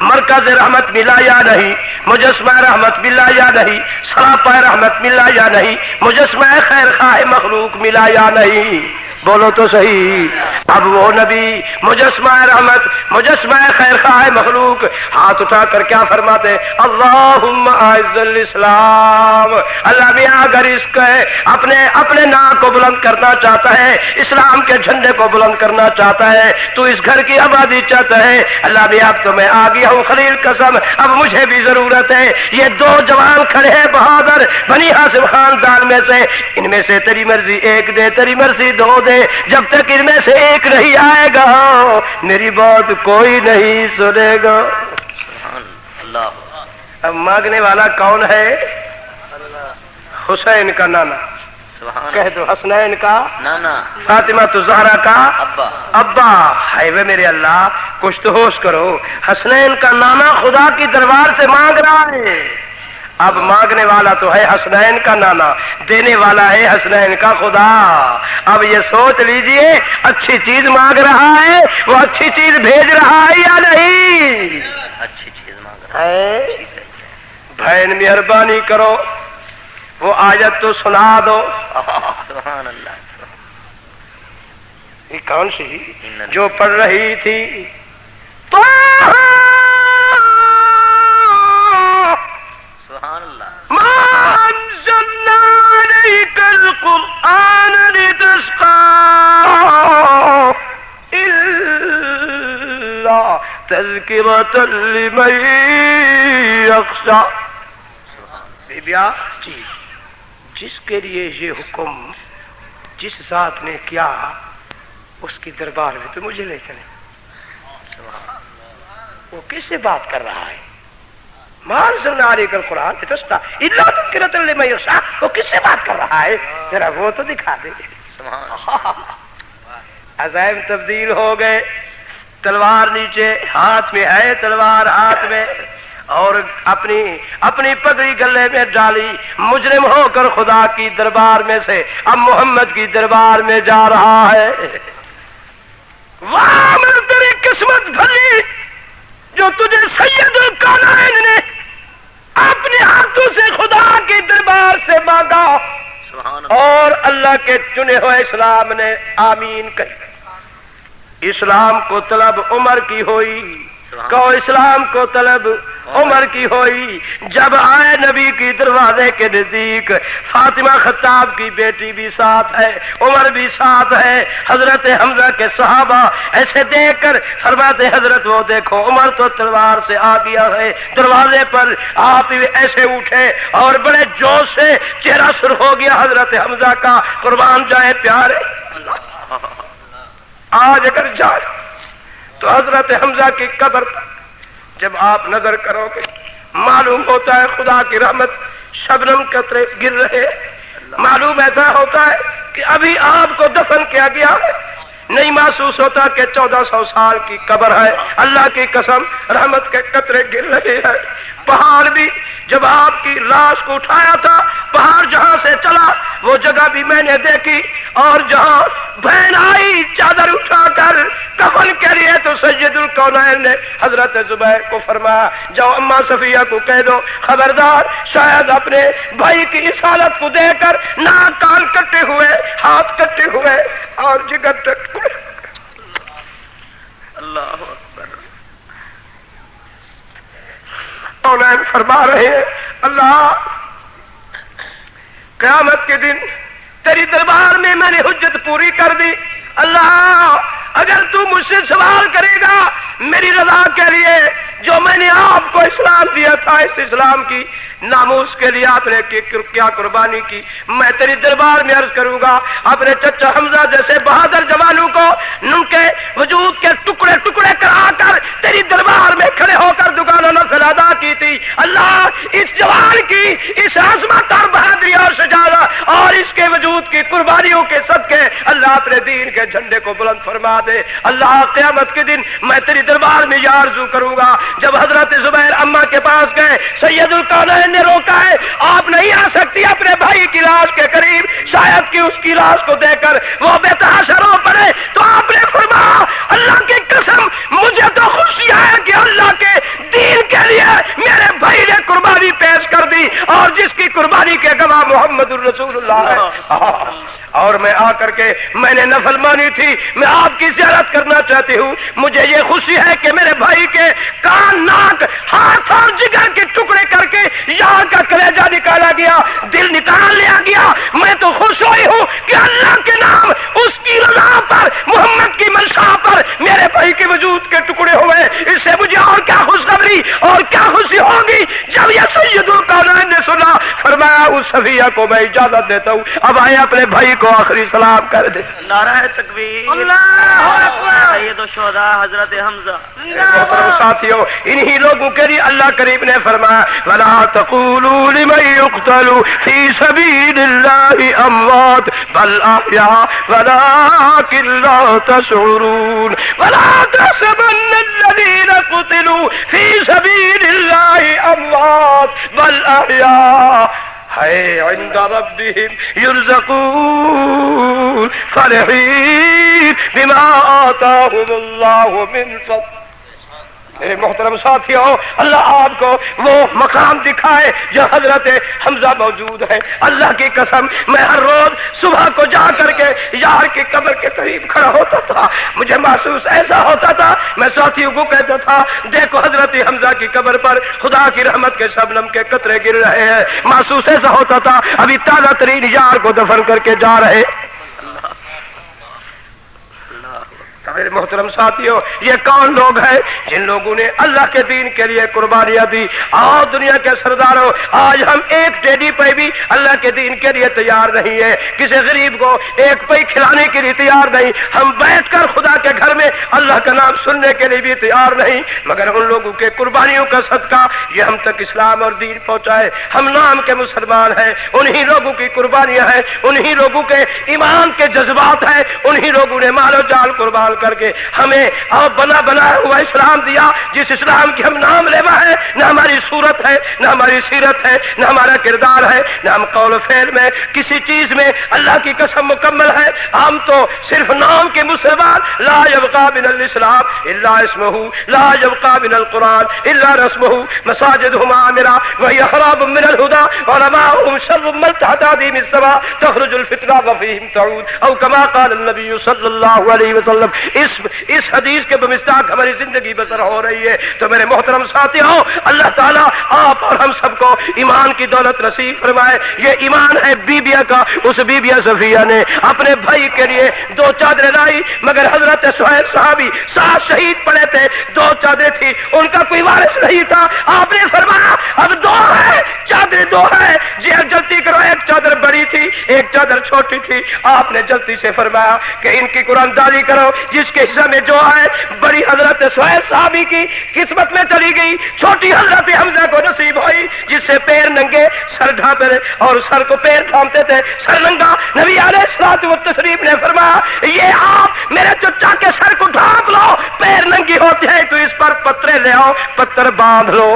مرکز رحمت ملا یا نہیں؟ مجسمہ رحمت ملا یا نہیں؟ سراپا رحمت ملا یا نہیں؟ مجسمہ خیر خواہ مخلوق ملا یا نہیں؟ بولو تو صحیح. اب وہ نبی مجسمہ رحمت مجسمہ خیر خواہ مخلوق ہاتھ اٹھا کر کیا فرماتے؟ اللہم اعز الاسلام. اللہ میاں اگر اس کے اپنے نام کو بلند کرنا چاہتا ہے اسلام کے جھنڈے کو بلند کرنا چاہتا ہے تو اس گھر کی آبادی چاہتا ہے. اللہ میاں اب تو میں آ گیا ہوں خلیل قسم اب مجھے بھی ضرورت ہے. یہ دو جوان کھڑے ہیں بہادر بنی ہاشم خاندان میں سے ان میں سے تیری مرضی ایک دے تیری مرضی دو دے. جب تک ان میں سے ایک نہیں آئے گا میری بات کوئی نہیں سنے گا. اب مانگنے والا کون ہے؟ حسین کا نانا. کہہ دو حسنین کا نانا. فاطمہ تو زہرا کا ابا. ہے وہ میرے اللہ کچھ تو ہوش کرو. حسنین کا نانا خدا کی دربار سے مانگ رہا ہے. اب مانگنے والا تو ہے حسنین کا نانا دینے والا ہے حسنین کا خدا. اب یہ سوچ لیجئے اچھی چیز مانگ رہا ہے وہ اچھی چیز بھیج رہا ہے یا نہیں؟ اچھی چیز مانگ رہا ہے. بہن مہربانی کرو وہ آیت تو سنا دو. سبحان اللہ. یہ کون سی جو پڑھ رہی تھی؟ سبحان اللہ. ما انزلنا عليك القرآن لتشقى إلا تذكرة لمن يخشى. بیبیا جی جس کے لیے یہ حکم جس ذات نے کیا اس کی دربار میں تو مجھے لے چلے. وہ کس سے بات کر رہا ہے؟ ما انزلنا عليك القرآن لتشقى الا تذكرة لمن يخشى. وہ کس سے بات کر رہا ہے ذرا وہ تو دکھا دے. عزائم تبدیل ہو گئے. تلوار نیچے ہاتھ میں ہے تلوار ہاتھ میں اور اپنی پگڑی گلے میں ڈالی مجرم ہو کر خدا کی دربار میں سے اب محمد کی دربار میں جا رہا ہے. واہ میں تیری قسمت بھلی جو تجھے سید الکونین نے اپنے ہاتھوں سے خدا کے دربار سے مانگا اور اللہ کے چنے ہوئے اسلام نے آمین کہی. اسلام کو طلب عمر کی ہوئی کو اسلام کو طلب عمر کی ہوئی. جب آئے نبی کی دروازے کے نزدیک فاطمہ خطاب کی بیٹی بھی ساتھ ہے عمر بھی ساتھ ہے. حضرت حمزہ کے صحابہ ایسے دیکھ کر فرماتے حضرت وہ دیکھو عمر تو تلوار سے آ گیا ہے. دروازے پر آپ ایسے اٹھے اور بڑے جوش سے چہرہ سرخ ہو گیا حضرت حمزہ کا. قربان جائے پیارے آج اگر جائے تو حضرت حمزہ کی قبر پر جب آپ نظر کرو گے معلوم ہوتا ہے خدا کی رحمت شبنم قطرے گر رہے. معلوم ایسا ہوتا ہے کہ ابھی آپ کو دفن کیا گیا ہے نہیں محسوس ہوتا کہ 1400 سال کی قبر ہے. اللہ کی قسم رحمت کے قطرے گر رہے ہیں. پہاڑ بھی جب آپ کی لاش کو اٹھایا تھا پہاڑ جہاں سے چلا وہ جگہ بھی میں نے دیکھی, اور جہاں بہن آئی چادر اٹھا کر کفن کے لیے تو سید الکونین نے حضرت زبیر کو فرمایا جاؤ اماں صفیہ کو کہہ دو خبردار شاید اپنے بھائی کی اس حالت کو دیکھ کر ناک کان کٹے ہوئے ہاتھ کٹے ہوئے اور جگر ٹکڑے. اللہ اکبر. کونین فرما رہے ہیں اللہ قیامت کے دن تیری دربار میں میں نے حجت پوری کر دی. اللہ اگر تو مجھ سے سوال کرے گا میری رضا کے لیے جو میں نے آپ کو اسلام دیا تھا اس اسلام کی ناموس کے لیے آپ نے کیا قربانی کی, میں تیری دربار میں عرض کروں گا اپنے چچا حمزہ جیسے بہادر جوانوں کو ان کے وجود کے ٹکڑے ٹکڑے کرا کر تیری دربار میں کھڑے ہو کر دکانوں نفل ادا کی تھی. اللہ اس جوان کی اس عظمت اور بہادری اور شجاعت اور اس کے وجود کی قربانیوں کے صدقے اللہ اپنے دین کے جھنڈے کو بلند فرما دے. اللہ قیامت کے دن میں تیری دربار میں یہ آرزو کروں گا جب حضرت زبیر اماں کے پاس گئے سید الکونین نے روکا ہے آپ نہیں آ سکتی اپنے بھائی کی لاش کے قریب, شاید کہ اس کی لاش کو دیکھ کر وہ بے تحاشا رو پڑے. تو آپ نے فرمایا اللہ کی قسم مجھے تو خوشی ہے کہ اللہ کے دین کے لیے میرے بھائی نے قربانی پیش کر دی اور جس کی قربانی کے گواہ محمد الرسول اللہ ہے. اور میں آ کر کے میں نے نفل مانی تھی میں آپ کی زیارت کرنا چاہتی ہوں. مجھے یہ خوشی ہے کہ میرے بھائی کے کان ناک ہاتھ اور جگر کے ٹکڑے کر کے یہاں کا کلیجہ نکالا گیا دل نکال لیا گیا. میں تو خوش ہوئی ہوں کہ اللہ کے نام اس کی رضا پر محمد کی منشا پر میرے بھائی کے وجود کے ٹکڑے ہوئے. اس سے مجھے اور کیا خوشخبری اور کیا خوشی ہوگی جب یہ سید الکونین نے سنا. فرمایا اس صفیہ کو میں اجازت دیتا ہوں اب آئے اپنے بھائی کو آخری سلام کر دے. نعرہ تکبیر. اللہ اکبر. سید الشہداء حضرت حمزہ. محترم ساتھیوں انہی لوگوں کے لیے اللہ کریم نے فرمایا وَلَا تَقُولُوا لِمَن يُقْتَلُ فِي سَبِيلِ اللَّهِ أَمْوَاتٌ بَلْ أَحْيَاءٌ وَلَٰكِن لَّا تَشْعُرُونَ وَلَا تَحْسَبَنَّ الَّذِينَ قُتِلُوا فِي سَبِيلِ اللَّهِ أَمْوَاتٌ بَلْ أَحْيَاءٌ عند ربهم يرزقون فرحين بما آتاهم الله من فضله. میرے محترم ساتھیوں اللہ آپ کو وہ مقام دکھائے جو حضرت حمزہ موجود ہے. اللہ کی قسم میں ہر روز صبح کو جا کر کے یار کی قبر کے قریب کھڑا ہوتا تھا مجھے محسوس ایسا ہوتا تھا میں ساتھیوں کو کہتا تھا دیکھو حضرت حمزہ کی قبر پر خدا کی رحمت کے شبنم کے قطرے گر رہے ہیں. محسوس ایسا ہوتا تھا ابھی تازہ ترین یار کو دفن کر کے جا رہے. میرے محترم ساتھیوں یہ کون لوگ ہیں جن لوگوں نے اللہ کے دین کے لیے قربانیاں دی. اور دنیا کے سرداروں آج ہم ایک ٹیڈی پہ بھی اللہ کے دین کے لیے تیار نہیں ہے, کسی غریب کو ایک پہ کھلانے کے لیے تیار نہیں, ہم بیٹھ کر خدا کے گھر میں اللہ کا نام سننے کے لیے بھی تیار نہیں. مگر ان لوگوں کے قربانیوں کا صدقہ یہ ہم تک اسلام اور دین پہنچائے. ہم نام کے مسلمان ہیں, انہی لوگوں کی قربانیاں ہیں, انہی لوگوں کے ایمان کے جذبات ہیں, انہی لوگوں نے مال و جال قربان کر کے ہمیں اور بنا ہوا اسلام دیا جس اسلام کی ہم نام لیوا ہے. نہ ہماری صورت ہے نہ ہماری سیرت ہے نہ ہمارا کردار ہے نہ ہم قول و فعل میں کسی چیز میں اللہ کی قسم مکمل ہے. ہم تو صرف نام کے مسلمان. لا يبقى من الاسلام الا اسمه لا يبقى من القرآن الا رسمه مساجدهم عامرة وهي خراب من الهدى علماؤهم شر من تحت هذه السماء تخرج الفتنة وفيهم تعود او كما قال النبي صلى الله عليه وسلم. اس حدیث کے بمستاق ہماری زندگی بسر ہو رہی ہے. تو میرے محترم ساتھیوں اللہ تعالیٰ آپ اور ہم سب کو ایمان کی دولت نصیب فرمائے. یہ ایمان ہے بیبیا کا. اس بیبیا صفیہ نے اپنے بھائی کے لیے 2 چادریں لائی مگر حضرت سہیل صحابی 7 شہید پڑے تھے 2 چادریں تھی ان کا کوئی وارث نہیں تھا. آپ نے فرمایا اب 2 ہے چادر چادر دو ہے جی جلدی کرو، ایک چادر بڑی تھی ایک چادر چھوٹی تھی، آپ نے جلدی سے فرمایا کہ ان کی قرآن داری کرو، جس کے حصہ میں جو ہے بڑی حضرت سہیل صحابی کی قسمت میں چلی گئی، چھوٹی حضرت حمزہ کو نصیب ہوئی جس سے پیر ننگے سر ڈھانپے اور سر کو پیر تھامتے تھے، سر ننگا۔ نبی علیہ الصلوۃ والتسلیم نے فرمایا یہ آپ میرے چچا کے سر کو ڈھانپ لو، پیر ننگی ہوتے ہیں تو اس پر پترے لے آؤ، پتھر باندھ لو۔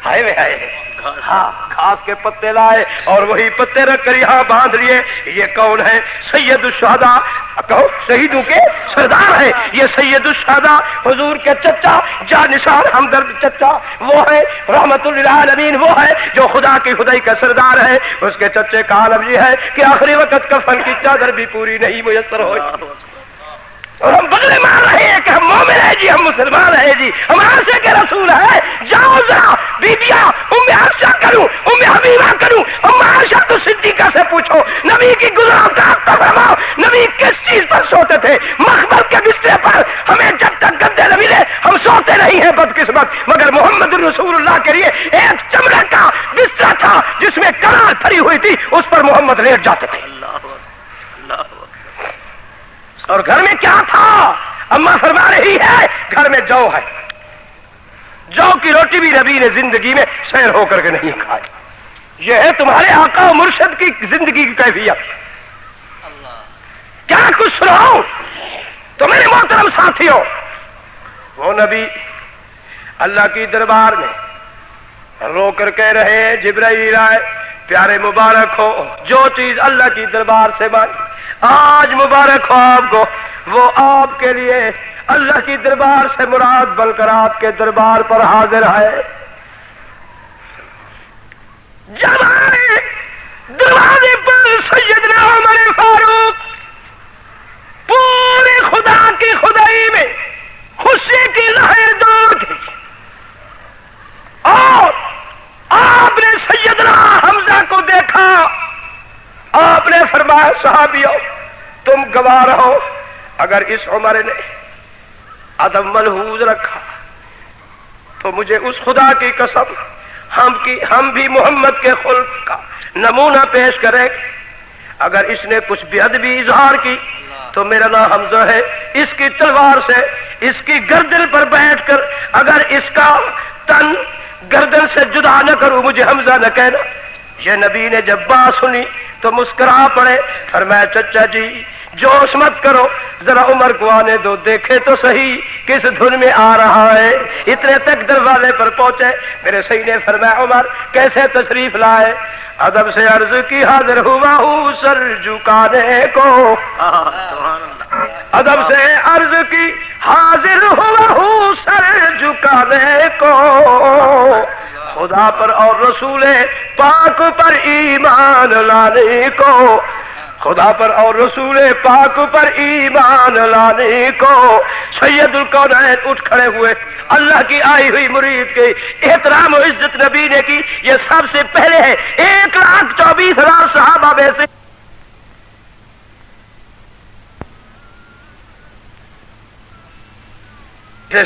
ہائے ہائے، ہاں گھاس کے پتے لائے اور وہی پتے رکھ کر یہاں باندھ لیے۔ یہ کون ہے؟ سید الشہداء، کہو شہیدوں کے سردار ہے یہ سید الشہداء، حضور کے چچا جانثار ہمدرد چچا، وہ ہے رحمت للعالمین، وہ ہے جو خدا کی خدائی کا سردار ہے۔ اس کے چچے کا عالم یہ ہے کہ آخری وقت کفن کی چادر بھی پوری نہیں میسر ہوئی اور ہم بدلے مار رہے ہیں کہ ہم مومن ہیں جی، ہم مسلمان ہیں جی، ہم عاشق کے رسول ہے۔ جاؤ ذرا بیبیاں ام عائشہ کروں، ام حبیبہ کروں، ام عائشہ تو صدیقہ سے پوچھو نبی کی گزراؤ فرماؤ نبی کس چیز پر سوتے تھے؟ مخبر کے بسترے پر۔ ہمیں جب تک گدے نہ ملے ہم سوتے نہیں ہیں بدقسمت، مگر محمد رسول اللہ کے لیے ایک چمڑے کا بستر تھا جس میں کنار پھری ہوئی تھی، اس پر محمد لیٹ جاتے تھے۔ اور گھر میں کیا تھا؟ اماں فرما رہی ہے گھر میں جو ہے، جو کی روٹی بھی نبی نے زندگی میں سیر ہو کر کے نہیں کھائی۔ یہ ہے تمہارے آقا و مرشد کی زندگی کی کیفیت۔ کیا کچھ سناؤ تو میرے محترم ساتھیوں، وہ نبی اللہ کی دربار میں رو کر کہہ رہے ہیں جبرائیل آئے پیارے مبارک ہو جو چیز اللہ کی دربار سے مانگی، آج مبارک ہو آپ کو، وہ آپ کے لیے اللہ کی دربار سے مراد بن کر آپ کے دربار پر حاضر ہے۔ جب آئے دروازے پر سیدنا عمر فاروق پورے خدا کی خدائی میں خوشی کی لہر دوڑ گئی اور آپ نے سیدنا حمزہ کو دیکھا، آپ نے فرمایا صحابیوں تم گواہ رہو، اگر اس عمر نے ادب ملحوظ رکھا تو مجھے اس خدا کی قسم ہم بھی محمد کے خلق کا نمونہ پیش کریں، اگر اس نے کچھ بے ادبی اظہار کی تو میرا نام حمزہ ہے، اس کی تلوار سے اس کی گردن پر بیٹھ کر اگر اس کا تن گردن سے جدا نہ کروں مجھے حمزہ نہ کہنا۔ یہ نبی نے جب بات سنی تو مسکرا پڑے، فرمایا چچا جی جوش مت کرو، ذرا عمر کو آنے دو، دیکھے تو صحیح کس دھن میں آ رہا ہے۔ اتنے تک دروازے پر پہنچے، میرے سید نے فرمایا عمر کیسے تشریف لائے؟ ادب سے عرض کی حاضر ہوا ہوں سر جھکانے کو، ادب سے عرض کی حاضر ہوا ہوں سر جھکانے کو، خدا پر اور رسول پاک پر ایمان لانے کو، خدا پر اور رسول پاک پر ایمان لانے کو۔ سید الکونین اٹھ کھڑے ہوئے، اللہ کی آئی ہوئی مرید کے احترام و عزت نبی نے کی، یہ سب سے پہلے ہے 1,24,000 صحابہ میں سے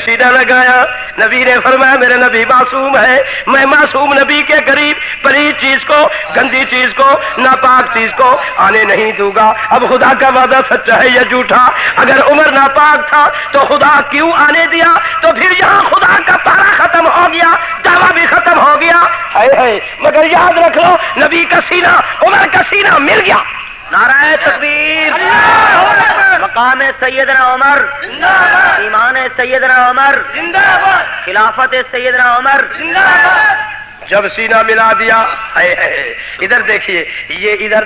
سیدھا لگایا۔ نبی نے فرمایا میرے نبی معصوم ہے، میں معصوم نبی کے قریب پلید چیز کو، گندی چیز کو، ناپاک چیز کو آنے نہیں دوں گا۔ اب خدا کا وعدہ سچا ہے یا جھوٹا؟ اگر عمر ناپاک تھا تو خدا کیوں آنے دیا؟ تو پھر یہاں خدا کا پارا ختم ہو گیا، دعویٰ بھی ختم ہو گیا۔ ہے مگر یاد رکھ لو نبی کا سینہ عمر کا سینہ مل گیا۔ نعرہ تکبیر، مقام سیدنا عمر، ایمان سیدنا عمر، خلافت سیدنا عمر، جب سینہ ملا دیا، ادھر دیکھیے یہ ادھر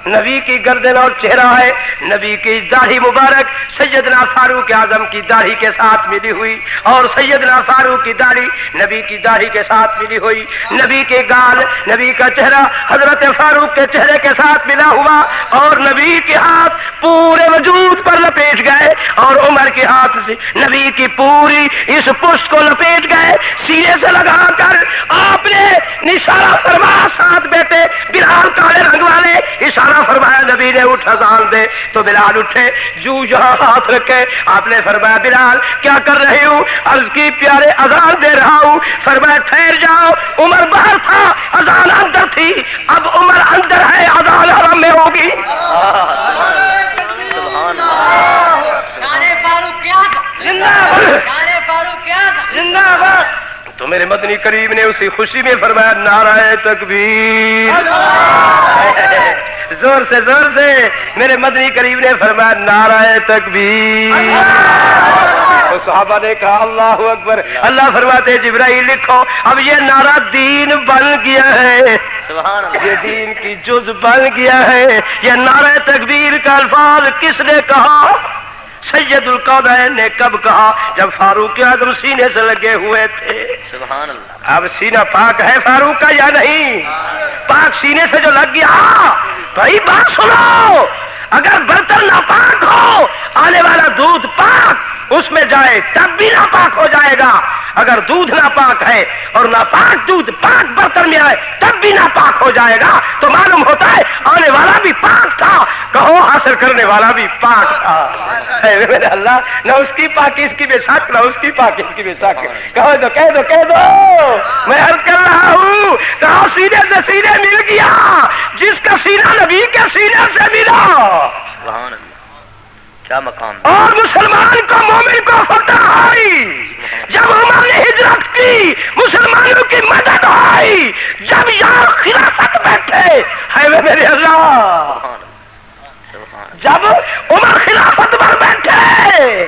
نبی کی گردن اور چہرہ ہے، نبی کی داڑھی مبارک سیدنا فاروق اعظم کی داڑھی کے ساتھ ملی ہوئی، اور سیدنا فاروق کی داڑھی نبی کی داڑھی کے ساتھ ملی ہوئی، نبی کے گال، نبی کا چہرہ حضرت فاروق کے چہرے کے ساتھ ملا ہوا، اور نبی کے ہاتھ پورے وجود پر لپیٹ گئے، اور عمر کے ہاتھ سے نبی کی پوری اس پشت کو لپیٹ گئے، سینے سے لگا کر آپ نے اشارہ فرمایا، ساتھ بیٹے بلال کالے رنگ والے، اشارہ فرمایا نبی نے اٹھ اذان دے، تو بلال اٹھے، جو یہاں ہاتھ رکھے، آپ نے فرمایا بلال کیا کر رہے ہوں؟ عرض کی پیارے اذان دے رہا ہوں۔ فرمایا ٹھہر جاؤ، عمر باہر تھا، اذان اندر تھی، اب عمر اندر ہے، اذان حرم میں ہوگی۔ تو میرے مدنی کریم نے اسی خوشی میں فرمایا نعرہ تکبیر، زور سے میرے مدنی کریم نے فرمایا نعرہ تکبیر۔ تو صحابہ نے کہا اللہ اکبر۔ اللہ فرماتے جبرائیل لکھو اب یہ نعرہ دین بن گیا ہے، سبحان اللہ، یہ دین کی جز بن گیا ہے۔ یہ نعرہ تکبیر کا الفاظ کس نے کہا؟ سید القونین نے کب کہا؟ جب فاروق اعظم سینے سے لگے ہوئے تھے۔ سبحان اللہ، اب سینہ پاک ہے فاروق کا یا نہیں؟ پاک سینے سے جو لگ گیا، بھائی بات سنو، اگر برتن ناپاک ہو آنے والا دودھ پاک اس میں جائے تب بھی ناپاک ہو جائے گا، اگر دودھ ناپاک ہے اور ناپاک دودھ پاک برتن میں آئے تب بھی ناپاک ہو جائے گا، تو معلوم ہوتا ہے آنے والا بھی پاک تھا، کہو حاصل کرنے والا بھی پاک تھا۔ اے میرے اللہ، نہ اس کی پاکی اس کی بے شک، نہ اس کی پاکی اس کی بے شک، کہو تو کہہ دو میں عرض کر رہا ہوں، کہو سینے سے سینے مل گیا، جس کا سینہ نبی کے سینے سے ملا، سبحان اللہ، کیا مقام ہے۔ اور مسلمان کو مومن کو فتح آئی جب عمر نے ہجرت کی، مسلمانوں کی مدد آئی جب یار خلافت بیٹھے، ہے میرے اللہ، جب عمر خلافت پر بیٹھے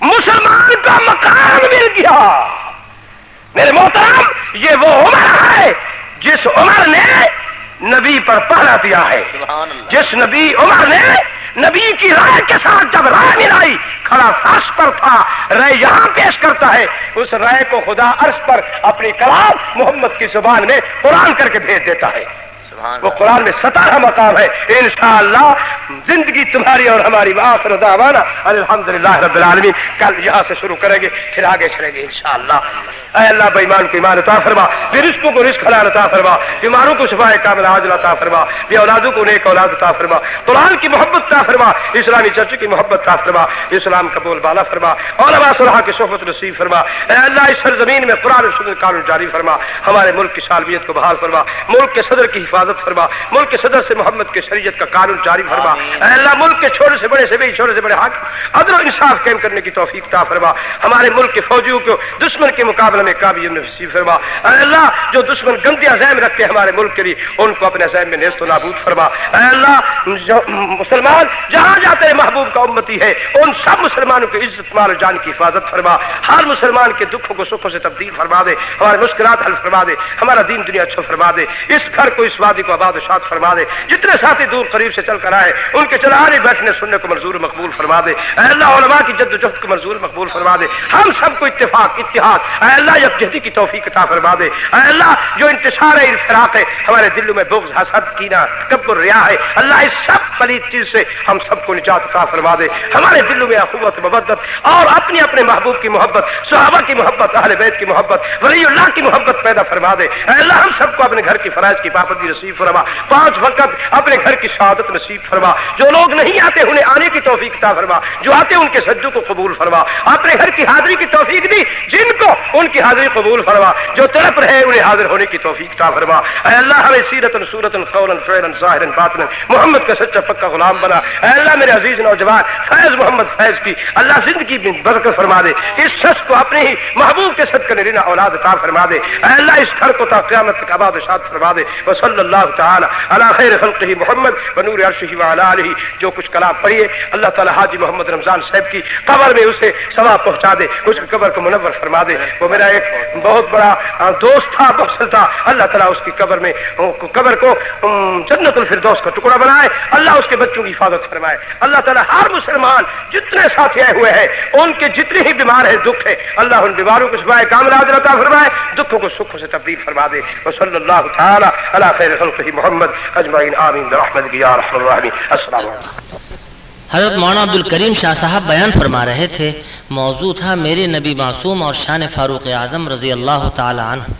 مسلمان کا مقام مل گیا۔ میرے محترم، یہ وہ عمر ہے جس عمر نے نبی پر پہرا دیا ہے، سبحان اللہ، جس نبی عمر نے نبی کی رائے کے ساتھ جب رائے ملائی، کھڑا فرش پر تھا، رائے یہاں پیش کرتا ہے، اس رائے کو خدا عرش پر اپنی کلام محمد کی زبان میں قرآن کر کے بھیج دیتا ہے۔ وہ قرآن میں 17 مقام ہے۔ انشاءاللہ زندگی تمہاری اور ہماری وآخر دعوانا الحمدللہ رب العالمین۔ کل یہاں سے شروع کریں گے، پھر آگے چلیں گے انشاءاللہ۔ اے اللہ بے ایمان کو ایمان عطا فرما، بے رزقوں کو رزق حلال عطا فرما، بیماروں کو شفاء کاملہ عاجلہ عطا فرما، بے اولادوں کو نیک اولاد عطا فرما، قرآن کی محبت عطا فرما، اسلامی چرچ کی محبت عطا فرما، اسلام کا بول بالا فرما، علماء صالحاء کی صحبت نصیب فرما۔ اے اللہ اس سرزمین میں قرآن و سنت قانون جاری فرما، ہمارے ملک کی سالمیت کو بحال فرما، ملک کے صدر کی حفاظت فرما، ملک کے صدر سے محمد کے شریعت کا قانون جاری فرما۔ اے اللہ ملک کے چھوٹے سے بڑے سے بھی چھوٹے سے بڑے حاکم عدل و انصاف قائم کرنے کی توفیق عطا فرما، ہمارے ملک کے فوجیوں کو دشمن کے مقابلے میں کامیابی نصیب فرما۔ اے اللہ جو دشمن گندی عزائم رکھتے ہیں ہمارے ملک کے لیے ان کو اپنے عزائم میں نیست و نابود فرما۔ اے اللہ جو مسلمان جہاں جہاں تیرے محبوب کا امتی ہے ان سب مسلمانوں کی عزت مال و جان کی حفاظت فرما، ہر مسلمان کے دکھوں کو سکھوں سے تبدیل فرما دے، ہمارے مشکلات حل فرما دے، ہمارا دین دنیا اچھا فرما دے، اس گھر کو اس وادی کو آباد و شاد فرما دے، جتنے ساتھی دور قریب سے چل کر آئے ان کے چلانے بیٹھنے سننے کو منظور مقبول فرما دے۔ اے اللہ علماء کی جد و جہد کو منظور مقبول فرما دے، ہم سب کو اتفاق اتحاد اے اللہ یکجہتی کی توفیق عطا فرما دے۔ اے اللہ جو انتشار ہے انفراق ہے ہمارے دلوں میں بغض حسد کینہ تکبر ریا ہے، اللہ اس سب پلید چیز سے ہم سب کو نجات عطا فرما دے، ہمارے دلوں میں اخوت مودت اور اپنے اپنے محبوب کی محبت، صحابہ کی محبت، اہل بیت کی محبت، ولی اللہ کی محبت پیدا فرما دے۔ اے اللہ ہم سب کو اپنے گھر کی فرائض کی پابندی نصیب فرما، 5 وقت اپنے گھر کی شہادت نصیب فرما، جو لوگ نہیں آتے انہیں آنے کی توفیق عطا فرما، جو آتے ان کے سجدوں کو قبول فرما، اپنے گھر کی حاضری کی توفیق دی جن کو ان کی حاضری قبول فرما، جو تڑپ رہے انہیں حاضر ہونے کی توفیق عطا فرما۔ اے اللہ ہمیں سیرتاً صورتاً قولاً فعلاً ظاہراً باطناً محمد کا سچا پکا غلام بنا۔ اے اللہ میرے عزیز نوجوان فیض محمد فیض کی اللہ زندگی میں برکت فرما دے، اس شخص کو اپنے ہی محبوب کے صدقہ نرینا اولاد عطا فرما دے۔ اے اللہ اس گھر کو تا قیامت تک آباد و شاد فرما دے۔ وصلی اللہ تعالی علی خیر خلقہ محمد ونور عرشہ وعلی آلہ۔ جو کچھ کلام پڑھیے اللہ تعالی حاجی محمد رمضان صاحب کی قبر میں اسے ثواب پہنچا دے، اس کی قبر کو منور فرما دے۔ وہ میرا ایک بہت بڑا دوست تھا، محسن تھا، اللہ تعالیٰ اس کی قبر میں قبر کو جنت الفردوس کا ٹکڑا بنائے، اللہ اس کے بچوں کی حفاظت فرمائے۔ اللہ تعالیٰ ہر مسلمان جتنے ساتھی آئے ہوئے ہیں ان کے جتنے ہی بیمار ہیں دکھ ہے اللہ ان بیماروں کو شفائے کاملہ عاجلہ عطا فرمائے، دکھوں کو سکھوں سے تبدیل فرما دے۔ وصلی اللہ تعالی علی خیر خلقہ محمد اجمعین آمین برحمتک یا ارحم الراحمین۔ السلام علیکم۔ حضرت مولانا عبدالکریم شاہ صاحب بیان فرما رہے تھے، موضوع تھا میرے نبی معصوم اور شان فاروق اعظم رضی اللہ تعالی عنہ۔